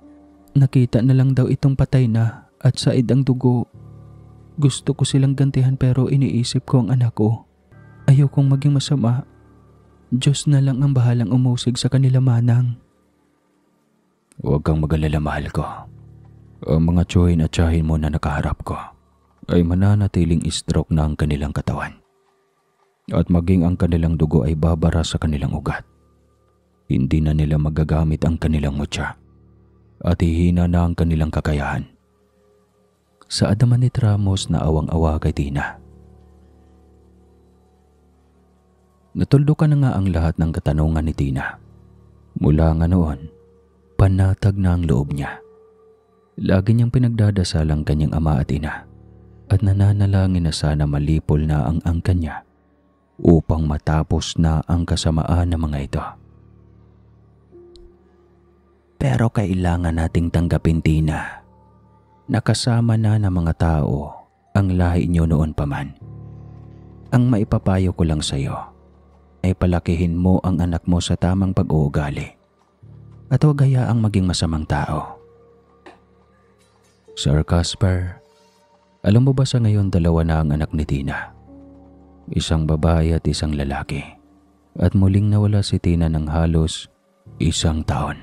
Nakita na lang daw itong patay na at said ang dugo. Gusto ko silang gantihan pero iniisip ko ang anak ko. Ayokong maging masama. Diyos na lang ang bahalang umusig sa kanila, manang. Huwag kang mag-alala, mahal ko. Ang mga tiyuhin at tiyahin mo na nakaharap ko ay mananatiling stroke na ang kanilang katawan. At maging ang kanilang dugo ay babara sa kanilang ugat. Hindi na nila magagamit ang kanilang mutya at hihina na ang kanilang kakayahan. Sa adaman ni Tramos na awang-awa kay Tina. Natuldukan na nga ang lahat ng katanungan ni Tina. Mula nga noon, panatag na ang loob niya. Lagi niyang pinagdadasal ang kanyang ama at ina at nananalangin na sana malipol na ang angkan niya upang matapos na ang kasamaan ng mga ito. Pero kailangan nating tanggapin, Tina, nakasama na ng mga tao ang lahi niyo noon pa man. Ang maipapayo ko lang sa iyo ay palakihin mo ang anak mo sa tamang pag-uugali at huwag hayaang maging masamang tao. Sir Casper, alam mo ba sa ngayon dalawa na ang anak ni Tina? Isang babae at isang lalaki. At muling nawala si Tina ng halos 1 taon.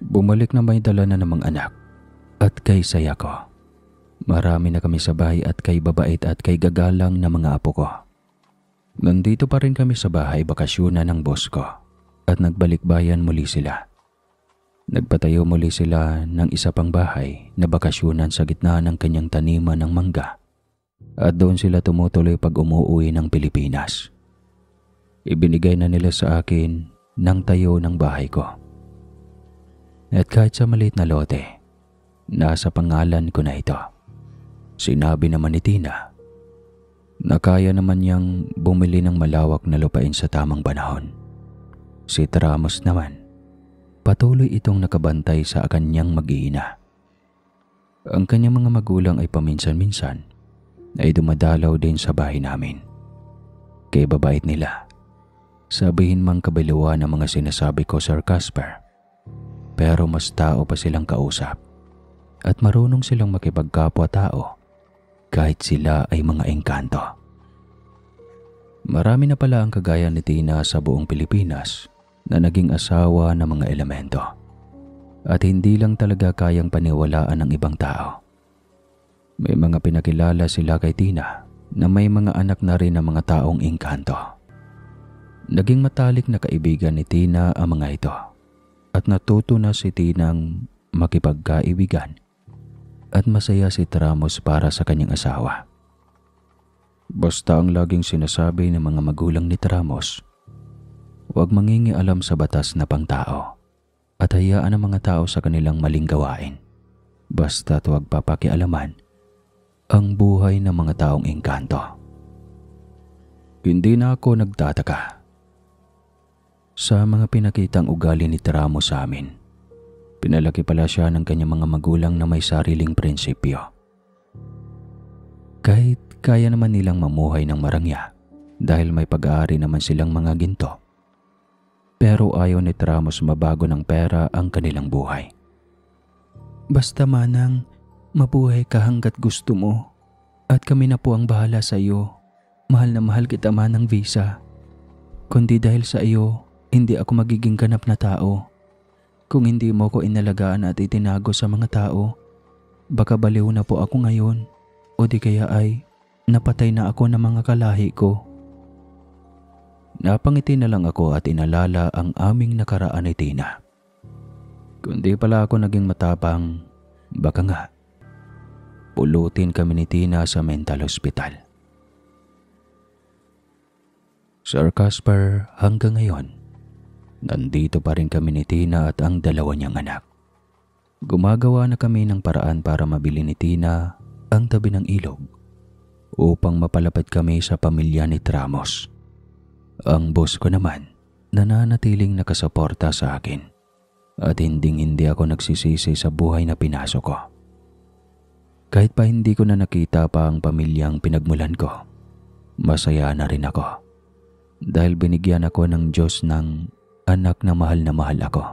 Bumalik na may dala na namang anak at kay saya ko. Marami na kami sa bahay at kay babait at kay gagalang na mga apo ko. Nandito pa rin kami sa bahay bakasyunan ng boss ko at nagbalik-bayan muli sila. Nagpatayo muli sila ng isa pang bahay na bakasyunan sa gitna ng kanyang taniman ng mangga at doon sila tumutuloy pag umuuwi ng Pilipinas. Ibinigay na nila sa akin ng tayo ng bahay ko. At kahit sa maliit na lote, nasa pangalan ko na ito. Sinabi naman ni Tina na kaya naman niyang bumili ng malawak na lupain sa tamang panahon. Si Tramos naman, patuloy itong nakabantay sa kanyang mag-iina. Ang kanyang mga magulang ay paminsan-minsan ay dumadalaw din sa bahay namin. Kaya babait nila. Sabihin mang kabiluwa ng mga sinasabi ko, Sir Casper, pero mas tao pa silang kausap at marunong silang makipagkapwa-tao kahit sila ay mga engkanto. Marami na pala ang kagaya ni Tina sa buong Pilipinas na naging asawa ng mga elemento at hindi lang talaga kayang paniwalaan ng ibang tao. May mga pinakilala sila kay Tina na may mga anak na rin ng mga taong engkanto. Naging matalik na kaibigan ni Tina ang mga ito at natuto na si Tinang makipagkaibigan at masaya si Tramos para sa kanyang asawa. Basta ang laging sinasabi ng mga magulang ni Tramos, huwag mangingialam sa batas na pangtao at hayaan ang mga tao sa kanilang maling gawain. Basta't huwag papakialaman ang buhay ng mga taong engkanto. Hindi na ako nagtataka sa mga pinakitang ugali ni Tramos sa amin. Pinalaki pala siya ng kanyang mga magulang na may sariling prinsipyo. Kahit kaya naman nilang mamuhay ng marangya dahil may pag-aari naman silang mga ginto. Pero ayaw ni Tramos mabago ng pera ang kanilang buhay. Basta manang, mabuhay ka hanggat gusto mo at kami na po ang bahala sa iyo. Mahal na mahal kita manang Visa. Kundi dahil sa iyo, hindi ako magiging ganap na tao. Kung hindi mo ko inalagaan at itinago sa mga tao, baka baliw na po ako ngayon o di kaya ay napatay na ako ng mga kalahi ko. Napangiti na lang ako at inalala ang aming nakaraan ni Tina. Kundi pala ako naging matapang, baka nga pulutin kami ni Tina sa mental hospital. Sir Casper, hanggang ngayon, nandito pa rin kami ni Tina at ang dalawa niyang anak. Gumagawa na kami ng paraan para mabili ni Tina ang tabi ng ilog upang mapalapit kami sa pamilya ni Tramos. Ang boss ko naman, nananatiling nakasuporta sa akin at hindi ako nagsisisi sa buhay na pinasok ko. Kahit pa hindi ko na nakita pa ang pamilyang pinagmulan ko, masaya na rin ako dahil binigyan ako ng Diyos ng anak na mahal ako.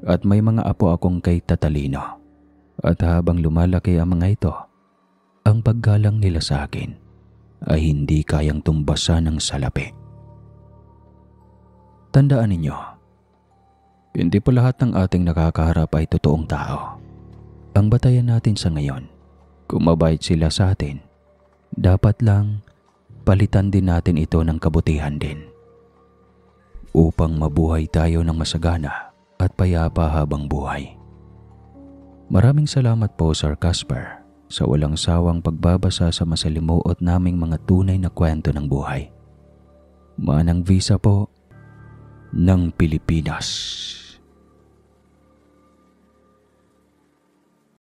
At may mga apo akong kay tatalino. At habang lumalaki ang mga ito, ang paggalang nila sa akin ay hindi kayang tumbasan ng salapi. Tandaan ninyo, hindi po lahat ng ating nakakaharap ay totoong tao. Ang batayan natin sa ngayon, kung mabait sila sa atin, dapat lang palitan din natin ito ng kabutihan din, upang mabuhay tayo ng masagana at payapa habang buhay. Maraming salamat po, Sir Casper, sa walang sawang pagbabasa sa masalimuot naming mga tunay na kwento ng buhay. Manang Visa po ng Pilipinas.